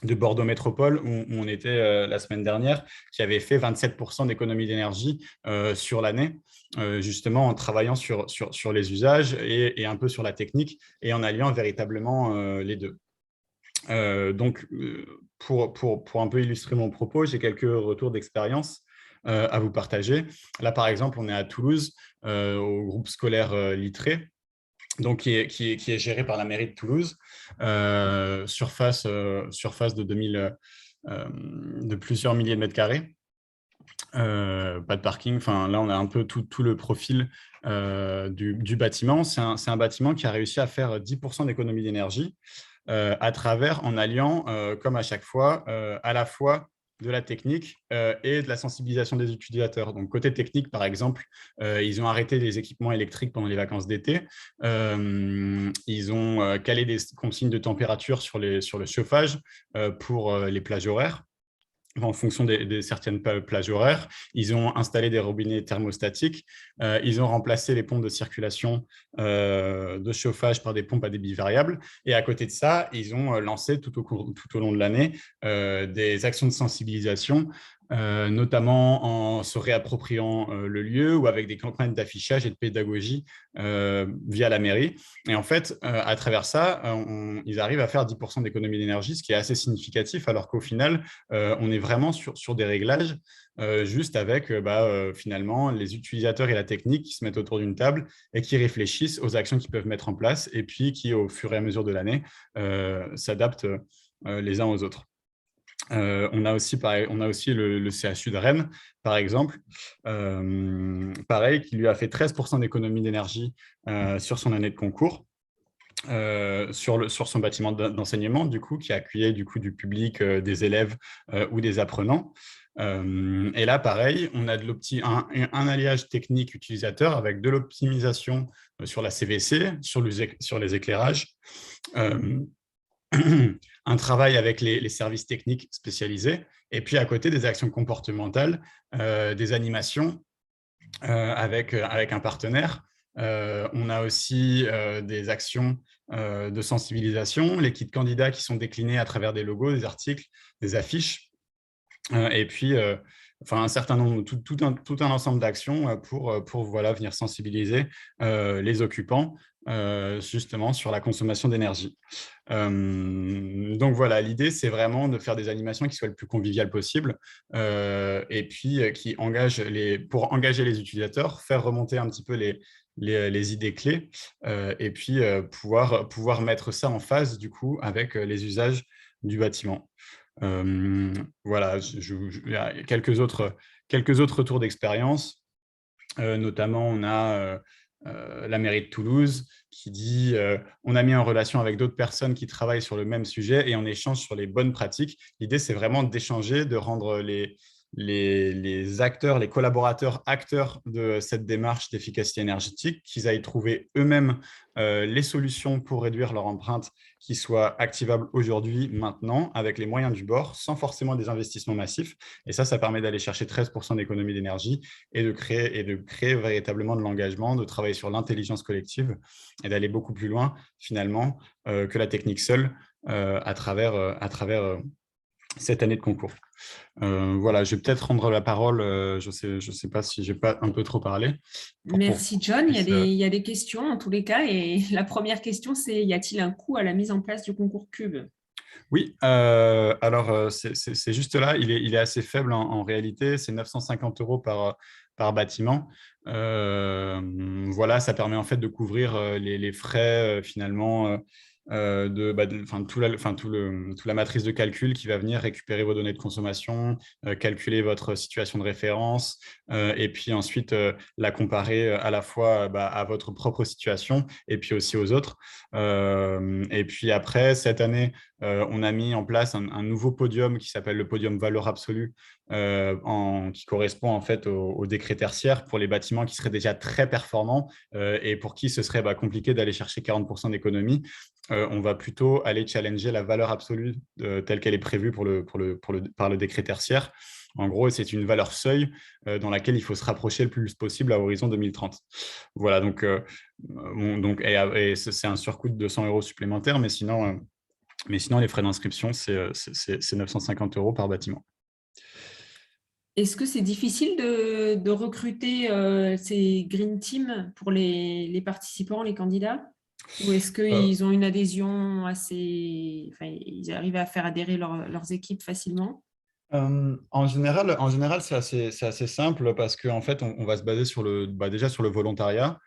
de Bordeaux Métropole, où on était la semaine dernière, qui avait fait 27% d'économie d'énergie sur l'année, justement en travaillant sur les usages et un peu sur la technique et en alliant véritablement les deux. Donc, pour un peu illustrer mon propos, j'ai quelques retours d'expérience à vous partager. Là, par exemple, on est à Toulouse, au groupe scolaire Littré, donc qui est géré par la mairie de Toulouse, surface de plusieurs milliers de mètres carrés, pas de parking. Enfin, là, on a un peu tout le profil du bâtiment. C'est un bâtiment qui a réussi à faire 10% d'économie d'énergie à travers, en alliant, comme à chaque fois, à la fois de la technique et de la sensibilisation des utilisateurs. Donc, côté technique, par exemple, ils ont arrêté les équipements électriques pendant les vacances d'été. Ils ont calé des consignes de température sur le chauffage pour les plages horaires, en fonction des certaines plages horaires. Ils ont installé des robinets thermostatiques. Ils ont remplacé les pompes de circulation de chauffage par des pompes à débit variable. Et à côté de ça, ils ont lancé tout au long de l'année des actions de sensibilisation, notamment en se réappropriant le lieu ou avec des campagnes d'affichage et de pédagogie via la mairie. Et en fait, à travers ça, ils arrivent à faire 10% d'économie d'énergie, ce qui est assez significatif, alors qu'au final, on est vraiment sur des réglages, juste avec finalement les utilisateurs et la technique qui se mettent autour d'une table et qui réfléchissent aux actions qu'ils peuvent mettre en place et puis qui, au fur et à mesure de l'année, s'adaptent les uns aux autres. On a aussi le CHU de Rennes, par exemple, pareil, qui lui a fait 13% d'économie d'énergie sur son année de concours. Sur son bâtiment d'enseignement, du coup, qui accueillait du public, des élèves ou des apprenants. Et là, pareil, on a un alliage technique utilisateur avec de l'optimisation sur la CVC, sur les éclairages, un travail avec les services techniques spécialisés, et puis à côté des actions comportementales, des animations avec un partenaire. On a aussi des actions de sensibilisation, les kits candidats qui sont déclinés à travers des logos, des articles, des affiches, et puis un certain nombre, tout un ensemble d'actions pour venir sensibiliser les occupants justement sur la consommation d'énergie. Donc voilà, l'idée, c'est vraiment de faire des animations qui soient le plus conviviales possible et puis pour engager les utilisateurs, faire remonter un petit peu les idées clés et puis pouvoir mettre ça en phase du coup avec les usages du bâtiment. Voilà, il y a quelques autres retours d'expérience. Notamment, on a la mairie de Toulouse qui dit on a mis en relation avec d'autres personnes qui travaillent sur le même sujet et on échange sur les bonnes pratiques. L'idée, c'est vraiment d'échanger, de rendre les acteurs, les collaborateurs acteurs de cette démarche d'efficacité énergétique, qu'ils aillent trouver eux-mêmes les solutions pour réduire leur empreinte qui soient activables aujourd'hui, maintenant, avec les moyens du bord, sans forcément des investissements massifs. Et ça permet d'aller chercher 13% d'économie d'énergie et de créer véritablement de l'engagement, de travailler sur l'intelligence collective et d'aller beaucoup plus loin, finalement, que la technique seule à travers cette année de concours. Voilà, je vais peut-être rendre la parole, je sais pas si j'ai pas un peu trop parlé. Merci John, il y a des questions en tous les cas, et la première question c'est: y a-t-il un coût à la mise en place du concours Cube? Oui, alors c'est juste là, il est assez faible en réalité, c'est 950 € par bâtiment. Voilà, ça permet en fait de couvrir les frais finalement toute la matrice de calcul qui va venir récupérer vos données de consommation, calculer votre situation de référence, et puis ensuite la comparer à la fois à votre propre situation et puis aussi aux autres. Et puis après, cette année, on a mis en place un nouveau podium qui s'appelle le podium valeur absolue, qui correspond en fait au décret tertiaire pour les bâtiments qui seraient déjà très performants et pour qui ce serait compliqué d'aller chercher 40% d'économie. On va plutôt aller challenger la valeur absolue telle qu'elle est prévue par le décret tertiaire. En gros, c'est une valeur seuil dans laquelle il faut se rapprocher le plus possible à horizon 2030. Voilà, donc c'est un surcoût de 200 € supplémentaires, mais sinon, les frais d'inscription, c'est 950 € par bâtiment. Est-ce que c'est difficile de recruter ces Green Teams pour les participants, les candidats? Ou est-ce qu'ils ont une adhésion assez... Enfin, ils arrivent à faire adhérer leurs équipes facilement? En général, c'est assez simple parce qu'en fait, on va se baser déjà sur le volontariat.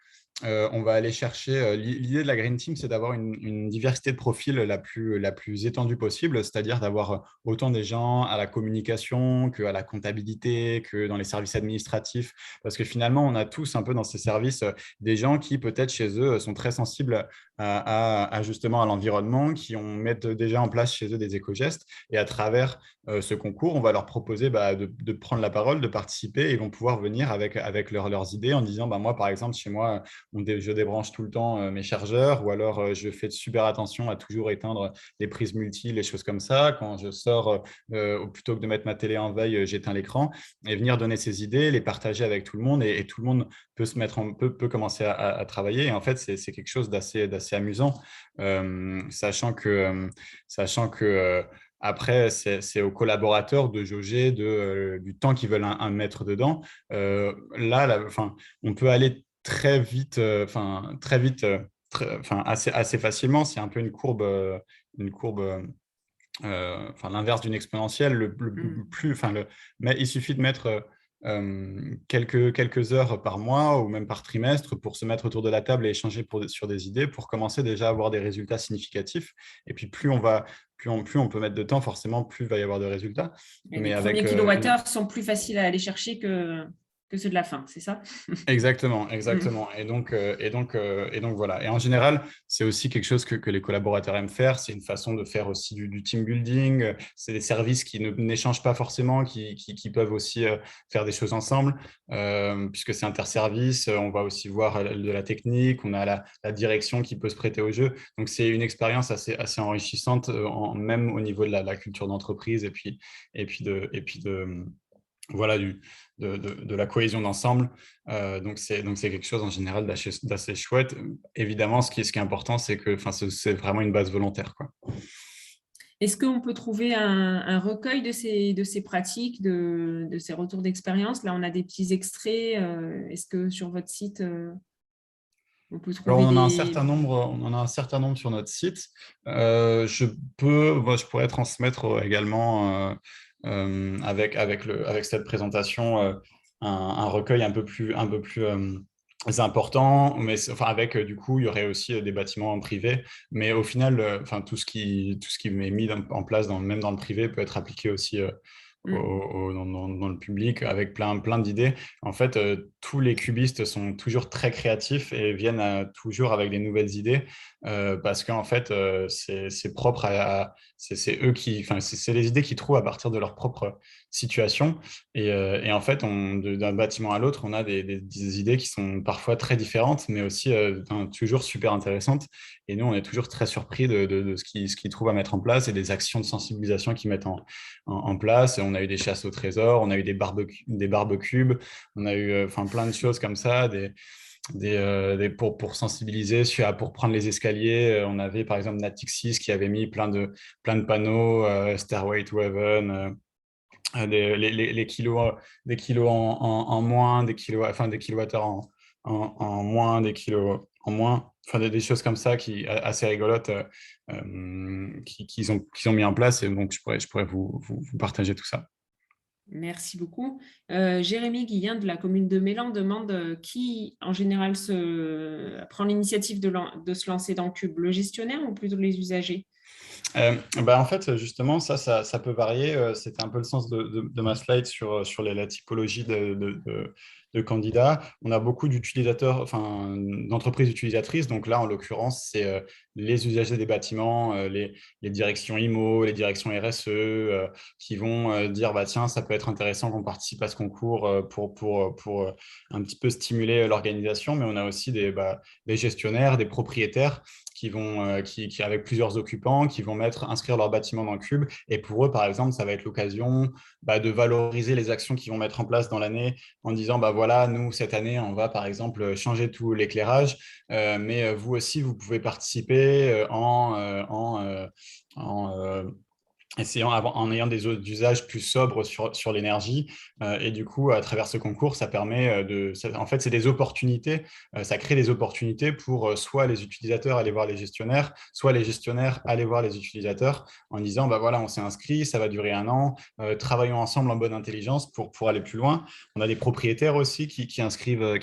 On va aller chercher. L'idée de la Green Team, c'est d'avoir une diversité de profils la plus étendue possible, c'est-à-dire d'avoir autant des gens à la communication qu'à la comptabilité, que dans les services administratifs, parce que finalement, on a tous un peu dans ces services des gens qui peut-être chez eux sont très sensibles justement à l'environnement, qui mettent déjà en place chez eux des éco-gestes, et à travers ce concours, on va leur proposer de prendre la parole, de participer, et ils vont pouvoir venir avec leurs idées en disant moi, par exemple, chez moi, je débranche tout le temps mes chargeurs, ou alors je fais super attention à toujours éteindre les prises multi, les choses comme ça. Quand je sors, plutôt que de mettre ma télé en veille, j'éteins l'écran, et venir donner ses idées, les partager avec tout le monde, et tout le monde peut peut commencer à travailler. Et en fait, c'est quelque chose d'assez amusant, sachant que après, c'est aux collaborateurs de jauger du temps qu'ils veulent mettre dedans. On peut aller très vite, assez facilement. C'est un peu une courbe, l'inverse d'une exponentielle. Mais il suffit de mettre quelques heures par mois ou même par trimestre pour se mettre autour de la table et échanger sur des idées, pour commencer déjà à avoir des résultats significatifs. Et puis plus on peut mettre de temps, forcément, plus il va y avoir de résultats. Et les premiers kilowattheures sont plus faciles à aller chercher que ceux de la fin, c'est ça? Exactement. Et donc voilà. Et en général, c'est aussi quelque chose que les collaborateurs aiment faire. C'est une façon de faire aussi du team building. C'est des services qui n'échangent pas forcément, qui peuvent aussi faire des choses ensemble, puisque c'est interservice. On va aussi voir de la technique. On a la direction qui peut se prêter au jeu. Donc, c'est une expérience assez enrichissante, même au niveau de la culture d'entreprise, et puis de la cohésion d'ensemble. Donc, c'est quelque chose en général d'assez chouette. Évidemment, ce qui est important, c'est que c'est vraiment une base volontaire, quoi. Est-ce qu'on peut trouver un recueil de ces pratiques, de ces retours d'expérience? Là, on a des petits extraits. Est-ce que sur votre site, on peut trouver on en a un certain nombre sur notre site. Je pourrais transmettre également avec cette présentation un recueil un peu plus important, mais avec du coup il y aurait aussi des bâtiments privés, mais au final tout ce qui est mis en place même dans le privé peut être appliqué aussi dans le public, avec plein d'idées. En fait, tous les cubistes sont toujours très créatifs et viennent toujours avec des nouvelles idées, parce qu'en fait, c'est propre c'est eux c'est les idées qu'ils trouvent à partir de leur propre situation. Et en fait, d'un bâtiment à l'autre, on a des idées qui sont parfois très différentes, mais aussi toujours super intéressantes. Et nous, on est toujours très surpris de ce qu'ils trouvent à mettre en place, et des actions de sensibilisation qu'ils mettent en place. Et on a eu des chasses au trésor, on a eu des barbecubes, on a eu plein de choses comme ça, pour sensibiliser, pour prendre les escaliers. On avait par exemple Natixis qui avait mis plein de panneaux, Stairway to Heaven, des kilos en moins, des kilowattheures en moins, des kilos en moins, des choses comme ça assez rigolotes, qu'ils ont mis en place. Et donc je pourrais vous partager tout ça. Merci beaucoup. Jérémy Guillain de la commune de Mélan demande qui, en général, prend l'initiative de se lancer dans Cube, le gestionnaire ou plutôt les usagers? En fait, justement, ça peut varier. C'était un peu le sens de ma slide sur la typologie de candidats. On a beaucoup d'utilisateurs, enfin, d'entreprises utilisatrices. Donc là, en l'occurrence, c'est les usagers des bâtiments, les directions IMO, les directions RSE, qui vont dire, bah, tiens, ça peut être intéressant qu'on participe à ce concours pour un petit peu stimuler l'organisation. Mais on a aussi des gestionnaires, des propriétaires qui vont, avec plusieurs occupants, qui vont inscrire leur bâtiment dans le Cube. Et pour eux, par exemple, ça va être l'occasion de valoriser les actions qu'ils vont mettre en place dans l'année en disant, bah voilà, nous, cette année, on va par exemple changer tout l'éclairage, mais vous aussi, vous pouvez participer en ayant des usages plus sobres sur l'énergie. Et du coup, à travers ce concours, ça permet en fait, c'est des opportunités. Ça crée des opportunités pour soit les utilisateurs aller voir les gestionnaires, soit les gestionnaires aller voir les utilisateurs en disant, bah voilà, on s'est inscrit, ça va durer 1 an, travaillons ensemble en bonne intelligence pour aller plus loin. On a des propriétaires aussi qui inscrivent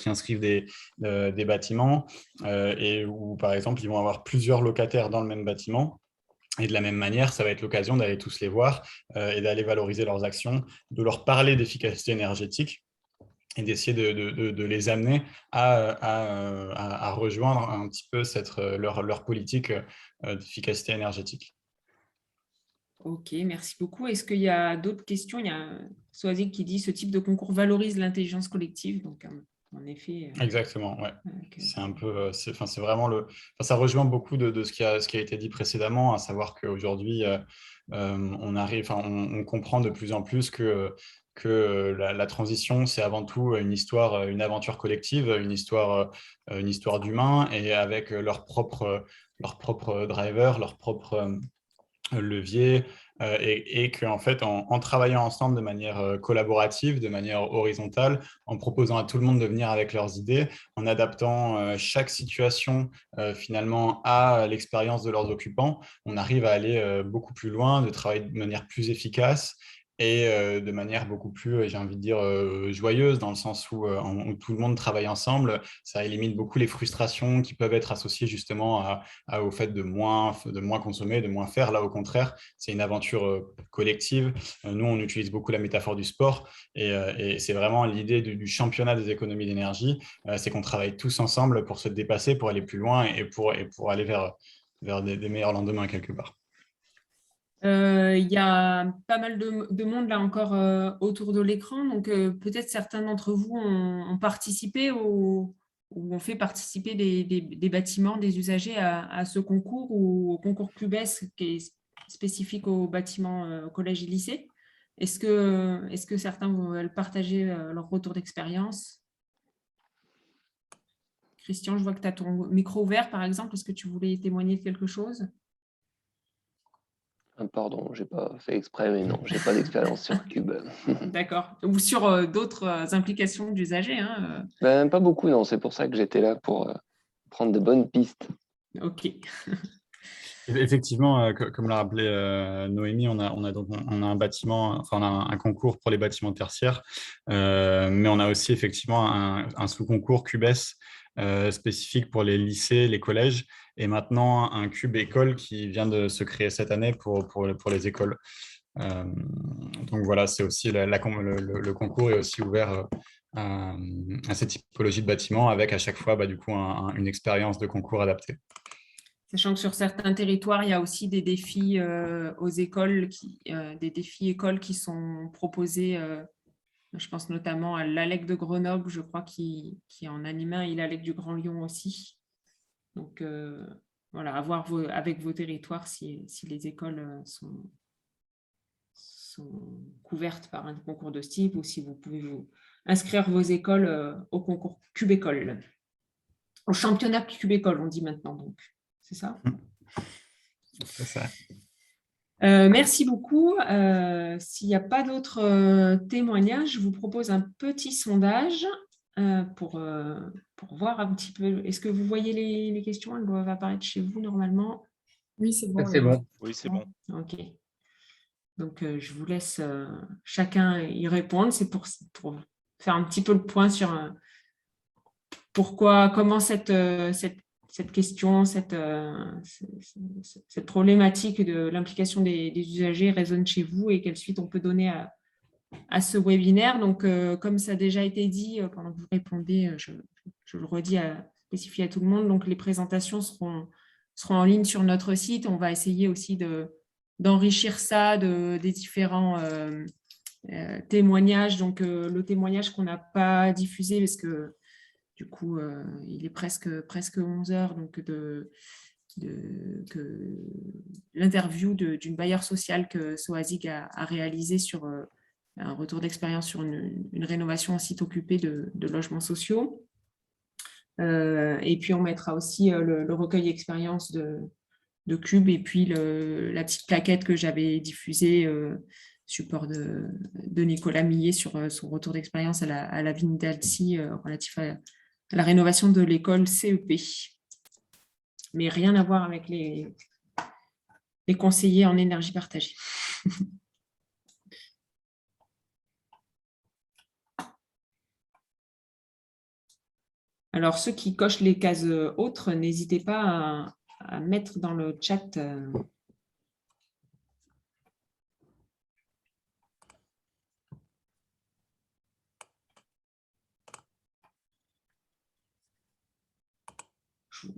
des bâtiments et où, par exemple, ils vont avoir plusieurs locataires dans le même bâtiment. Et de la même manière, ça va être l'occasion d'aller tous les voir et d'aller valoriser leurs actions, de leur parler d'efficacité énergétique et d'essayer de les amener à rejoindre un petit peu leur politique d'efficacité énergétique. Ok, merci beaucoup. Est-ce qu'il y a d'autres questions? Il y a Soazic qui dit ce type de concours valorise l'intelligence collective. Donc, en effet. Exactement, ouais. C'est un peu, c'est vraiment ça rejoint beaucoup de ce qui a été dit précédemment, à savoir qu'aujourd'hui, on comprend de plus en plus que la transition, c'est avant tout une histoire, une aventure collective, une histoire d'humains et avec leurs propres drivers, leurs propres levier et qu'en fait, en travaillant ensemble de manière collaborative, de manière horizontale, en proposant à tout le monde de venir avec leurs idées, en adaptant chaque situation finalement à l'expérience de leurs occupants, on arrive à aller beaucoup plus loin, de travailler de manière plus efficace et de manière beaucoup plus, j'ai envie de dire, joyeuse, dans le sens où tout le monde travaille ensemble. Ça élimine beaucoup les frustrations qui peuvent être associées justement au fait de moins consommer, de moins faire. Là, au contraire, c'est une aventure collective. Nous, on utilise beaucoup la métaphore du sport et c'est vraiment l'idée du championnat des économies d'énergie. C'est qu'on travaille tous ensemble pour se dépasser, pour aller plus loin et pour aller vers des meilleurs lendemains quelque part. Il y a pas mal de monde là encore autour de l'écran, donc peut-être certains d'entre vous ont participé ou ont fait participer des bâtiments, des usagers à ce concours ou au concours CUBES qui est spécifique aux bâtiments collège et lycée. Est-ce que certains veulent partager leur retour d'expérience? Christian, je vois que tu as ton micro ouvert par exemple. Est-ce que tu voulais témoigner de quelque chose? Pardon, j'ai pas fait exprès, mais non, j'ai pas d'expérience sur Cube. D'accord. Ou sur d'autres implications d'usagers. Pas beaucoup, non. C'est pour ça que j'étais là pour prendre de bonnes pistes. Ok. Effectivement, comme l'a rappelé Noémie, on a un bâtiment, enfin on a un concours pour les bâtiments tertiaires, mais on a aussi effectivement un sous-concours CUBES spécifique pour les lycées, les collèges, et maintenant un Cube école qui vient de se créer cette année pour les écoles. Donc voilà, c'est aussi le concours est aussi ouvert à cette typologie de bâtiments avec à chaque fois du coup une expérience de concours adaptée. Sachant que sur certains territoires, il y a aussi des défis aux écoles, des défis écoles qui sont proposés. Je pense notamment à l'ALEC de Grenoble, je crois, qui en anime un, et l'ALEC du Grand Lyon aussi. Donc, voilà, à voir avec vos territoires si les écoles sont couvertes par un concours de ce type ou si vous pouvez vous inscrire vos écoles au concours Cube École. Au championnat Cube École, on dit maintenant, donc. C'est ça? C'est ça. Merci beaucoup. S'il n'y a pas d'autres témoignages, je vous propose un petit sondage pour voir un petit peu. Est-ce que vous voyez les questions? Elles doivent apparaître chez vous normalement. Oui, c'est bon. C'est bon. Oui, c'est bon. Ok. Donc, je vous laisse chacun y répondre. C'est pour faire un petit peu le point sur comment cette question, cette problématique de l'implication des usagers résonne chez vous et quelle suite on peut donner à ce webinaire. Donc, comme ça a déjà été dit pendant que vous répondez, je le redis spécifier à tout le monde. Donc, les présentations seront en ligne sur notre site. On va essayer aussi d'enrichir ça des différents témoignages. Donc, le témoignage qu'on n'a pas diffusé parce que du coup, il est presque 11 heures, donc l'interview d'une bailleur sociale que Soazig a réalisé sur un retour d'expérience sur une rénovation en site occupé de logements sociaux. Et puis, on mettra aussi le recueil d'expérience de Cube et puis la petite plaquette que j'avais diffusée, support de Nicolas Millet sur son retour d'expérience à la ville d'Alcy relatif à la rénovation de l'école CEP. Mais rien à voir avec les conseillers en énergie partagée. Alors, ceux qui cochent les cases autres, n'hésitez pas à mettre dans le chat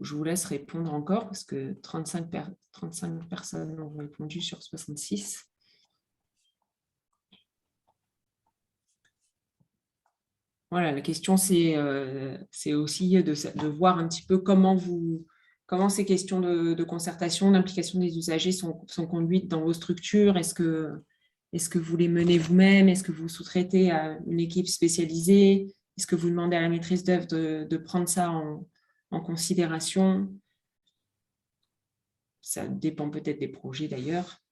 je vous laisse répondre encore parce que 35 personnes ont répondu sur 66. Voilà, la question, c'est aussi de voir un petit peu comment ces questions de concertation, d'implication des usagers sont conduites dans vos structures. Est-ce que vous les menez vous-même? Est-ce que vous sous-traitez à une équipe spécialisée? Est-ce que vous demandez à la maîtrise d'œuvre de prendre ça en considération? Ça dépend peut-être des projets d'ailleurs.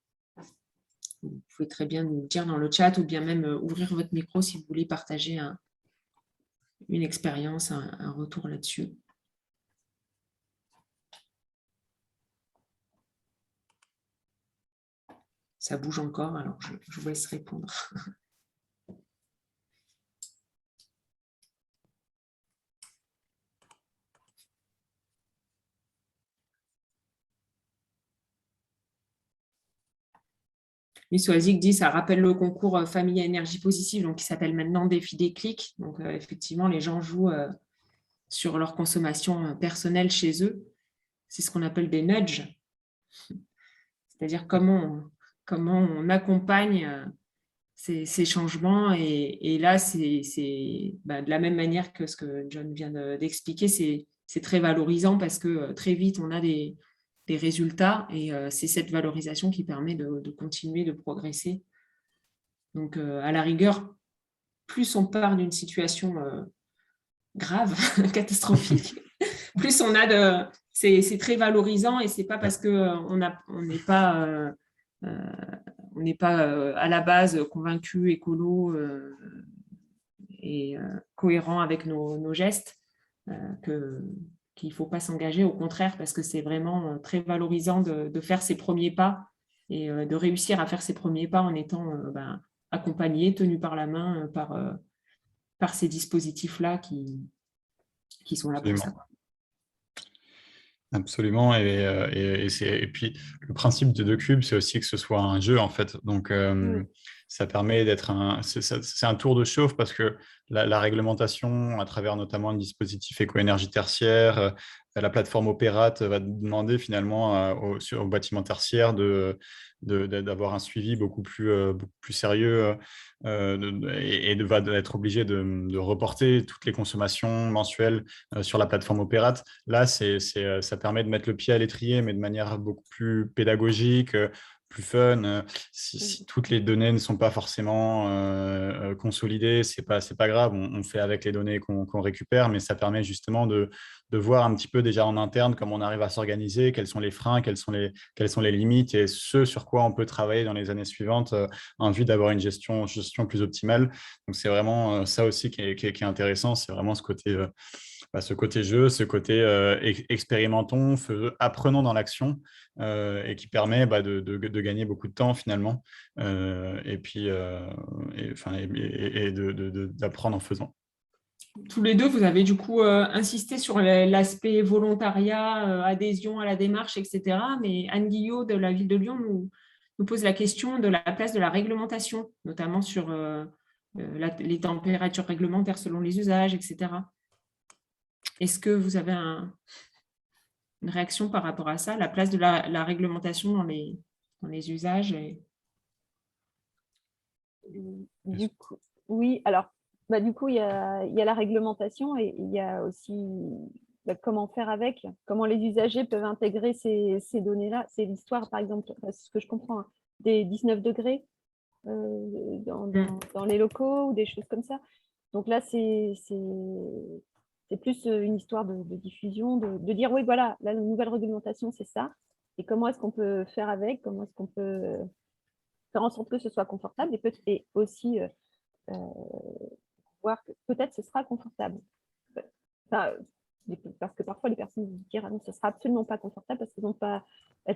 Vous pouvez très bien nous le dire dans le chat ou bien même ouvrir votre micro si vous voulez partager une expérience, un retour là-dessus. Ça bouge encore, alors je vous laisse répondre. Soazig dit, ça rappelle le concours Famille à énergie positive, donc qui s'appelle maintenant Défi Déclic. Donc, effectivement, les gens jouent sur leur consommation personnelle chez eux. C'est ce qu'on appelle des nudges. C'est-à-dire comment on accompagne ces changements. Et là, c'est de la même manière que ce que John vient d'expliquer, c'est très valorisant parce que très vite, on a des résultats et c'est cette valorisation qui permet de continuer de progresser. Donc, à la rigueur, plus on part d'une situation grave, catastrophique, plus on a c'est très valorisant et c'est pas parce qu'on n'est pas à la base convaincu, écolo et cohérent avec nos gestes qu'il ne faut pas s'engager, au contraire, parce que c'est vraiment très valorisant de faire ses premiers pas et de réussir à faire ses premiers pas en étant accompagné, tenu par la main par ces dispositifs-là qui sont là pour ça. Absolument, et puis le principe de Cube, c'est aussi que ce soit un jeu en fait. Donc ça permet d'être c'est un tour de chauffe parce que la réglementation, à travers notamment le dispositif éco-énergie tertiaire, la plateforme Opérate va demander finalement aux bâtiments tertiaires d'avoir un suivi beaucoup plus sérieux et va être obligé de reporter toutes les consommations mensuelles sur la plateforme Opérate. Là, ça permet de mettre le pied à l'étrier, mais de manière beaucoup plus pédagogique, plus fun. Si toutes les données ne sont pas forcément consolidées, c'est pas grave. On fait avec les données qu'on récupère, mais ça permet justement de voir un petit peu déjà en interne comment on arrive à s'organiser, quels sont les freins, quelles sont les limites et ce sur quoi on peut travailler dans les années suivantes en vue d'avoir une gestion plus optimale. Donc, c'est vraiment ça aussi qui est intéressant. C'est vraiment ce côté jeu, ce côté expérimentons, apprenons dans l'action. et qui permet de gagner beaucoup de temps finalement, et puis d'apprendre en faisant. Tous les deux, vous avez du coup insisté sur l'aspect volontariat, adhésion à la démarche, etc. Mais Anne Guillot de la ville de Lyon nous pose la question de la place de la réglementation, notamment sur les températures réglementaires selon les usages, etc. Est-ce que vous avez une réaction par rapport à ça, la place de la réglementation dans les usages Du coup, oui, alors, du coup, il y a la réglementation et il y a aussi comment faire avec, comment les usagers peuvent intégrer ces données-là. C'est l'histoire, par exemple, ce que je comprends, hein, des 19 degrés dans les locaux ou des choses comme ça. Donc là, c'est plus une histoire de diffusion, de dire, oui, voilà, la nouvelle réglementation, c'est ça. Et comment est-ce qu'on peut faire avec, comment est-ce qu'on peut faire en sorte que ce soit confortable et aussi voir que peut-être ce sera confortable. Enfin, parce que parfois les personnes vont dire ah non, ce sera absolument pas confortable parce qu'elles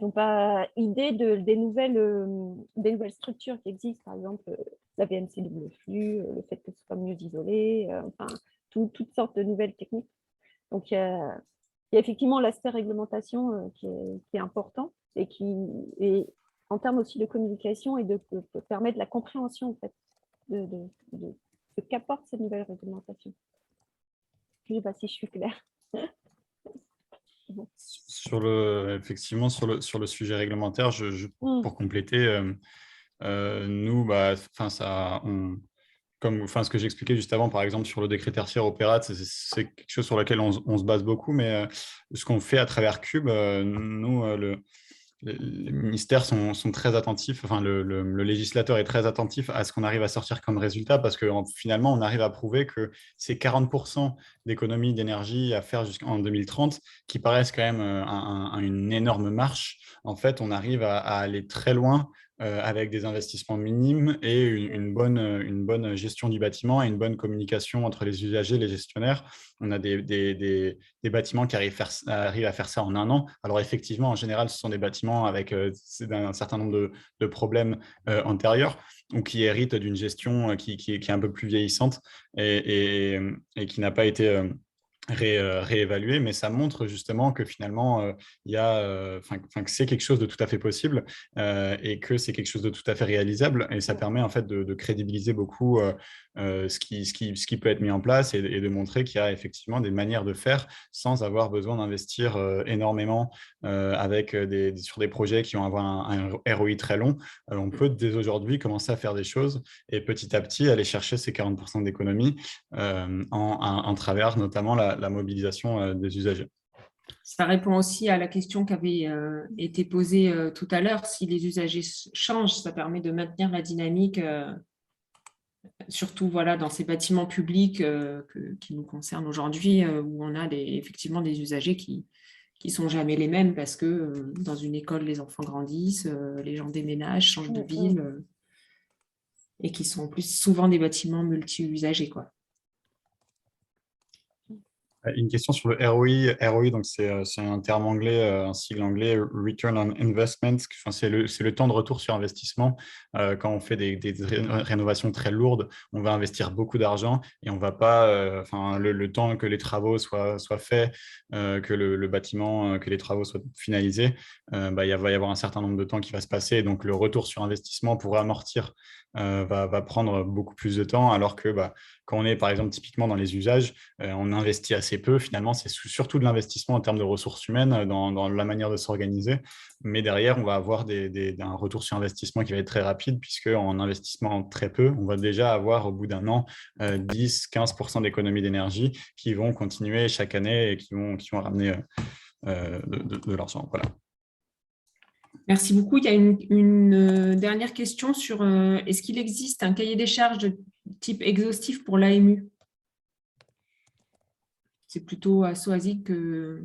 n'ont pas idée des nouvelles structures qui existent, par exemple la VMC double flux, le fait que ce soit mieux isolé, enfin toutes sortes de nouvelles techniques. Donc il y a effectivement l'aspect réglementation qui est important et qui en termes aussi de communication et de permettre la compréhension en fait de ce qu'apporte cette nouvelle réglementation. Je ne sais pas si je suis claire. Effectivement, sur le sujet réglementaire, pour compléter, nous, ce que j'expliquais juste avant, par exemple, sur le décret tertiaire opérate, c'est quelque chose sur lequel on se base beaucoup, mais ce qu'on fait à travers Cube, nous, les ministères sont très attentifs, enfin le législateur est très attentif à ce qu'on arrive à sortir comme résultat parce que finalement, on arrive à prouver que ces 40% d'économie d'énergie à faire jusqu'en 2030, qui paraissent quand même une énorme marche, en fait, on arrive à aller très loin avec des investissements minimes et une bonne gestion du bâtiment et une bonne communication entre les usagers et les gestionnaire. On a des bâtiments qui arrivent à faire ça en 1 an. Alors effectivement, en général, ce sont des bâtiments avec un certain nombre de problèmes antérieurs ou qui héritent d'une gestion qui est un peu plus vieillissante et qui n'a pas été réévaluer, mais ça montre justement que finalement, il y a, que c'est quelque chose de tout à fait possible et que c'est quelque chose de tout à fait réalisable. Et ça permet en fait de crédibiliser beaucoup ce qui peut être mis en place et de montrer qu'il y a effectivement des manières de faire sans avoir besoin d'investir énormément sur des projets qui vont avoir un ROI très long. On peut dès aujourd'hui commencer à faire des choses et petit à petit aller chercher ces 40% d'économie en travers notamment la mobilisation des usagers. Ça répond aussi à la question qui avait été posée tout à l'heure. Si les usagers changent, ça permet de maintenir la dynamique, surtout voilà, dans ces bâtiments publics qui nous concernent aujourd'hui, où on a effectivement des usagers qui ne sont jamais les mêmes parce que dans une école, les enfants grandissent, les gens déménagent, changent de ville, et qui sont en plus souvent des bâtiments multi-usagers, quoi. Une question sur le ROI. ROI, donc c'est un terme anglais, un sigle anglais, Return on Investment. Enfin, c'est le temps de retour sur investissement. Quand on fait des rénovations très lourdes, on va investir beaucoup d'argent et on va pas, le temps que les travaux soient faits, que le bâtiment, que les travaux soient finalisés, il va y avoir un certain nombre de temps qui va se passer. Donc le retour sur investissement pour amortir va prendre beaucoup plus de temps, alors que quand on est par exemple typiquement dans les usages, on investit assez peu. Finalement, c'est surtout de l'investissement en termes de ressources humaines dans la manière de s'organiser. Mais derrière, on va avoir un retour sur investissement qui va être très rapide, puisque en investissement très peu, on va déjà avoir au bout d'1 an 10-15% d'économie d'énergie qui vont continuer chaque année et qui vont ramener de l'argent. Voilà. Merci beaucoup. Il y a une dernière question sur est-ce qu'il existe un cahier des charges de type exhaustif pour l'AMU? C'est plutôt à Soazic que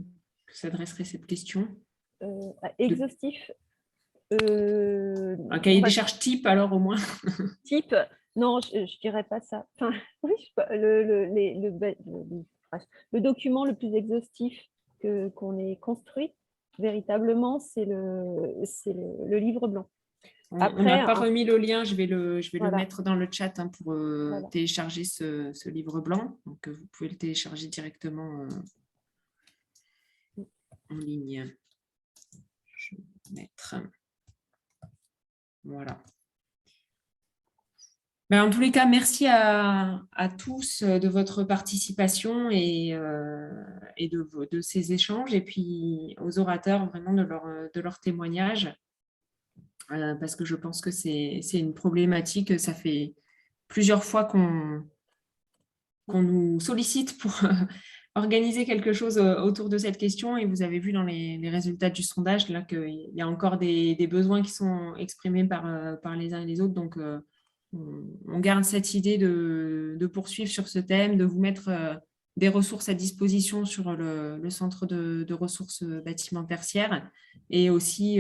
s'adresserait cette question. Exhaustif. Un cahier des charges type, alors au moins. Type, non, je ne dirais pas ça. Enfin, oui, le document le plus exhaustif qu'on ait construit, véritablement, c'est le livre blanc. On Après, n'a pas remis le lien, je vais le Voilà. mettre dans le chat pour Voilà. télécharger ce livre blanc. Donc, vous pouvez le télécharger directement en ligne. Je vais mettre. Voilà. Ben, en tous les cas, merci à tous de votre participation et de ces échanges, et puis aux orateurs vraiment de leur témoignage, parce que je pense que c'est une problématique. Ça fait plusieurs fois qu'on nous sollicite pour organiser quelque chose autour de cette question, et vous avez vu dans les résultats du sondage là qu'il y a encore des besoins qui sont exprimés par les uns et les autres. Donc, on garde cette idée de poursuivre sur ce thème, de vous mettre des ressources à disposition sur le centre de ressources bâtiments tertiaires, et aussi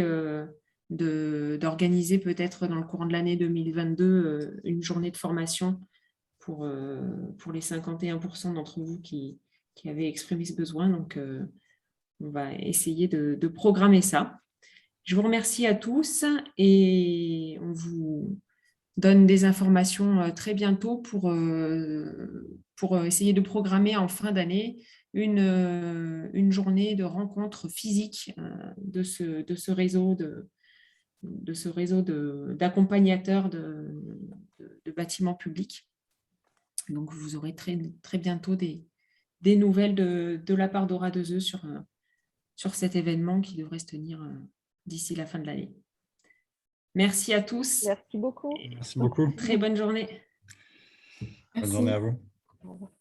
d'organiser peut-être dans le courant de l'année 2022 une journée de formation pour les 51% d'entre vous qui avaient exprimé ce besoin. Donc, on va essayer de programmer ça. Je vous remercie à tous et on vous donne des informations très bientôt pour essayer de programmer en fin d'année une journée de rencontre physique de ce réseau d'accompagnateurs de bâtiments publics. Donc, vous aurez très, très bientôt des nouvelles de la part d'Aura 2E sur cet événement qui devrait se tenir d'ici la fin de l'année. Merci à tous. Merci beaucoup. Merci beaucoup. Très bonne journée. Bonne journée à vous. Au revoir.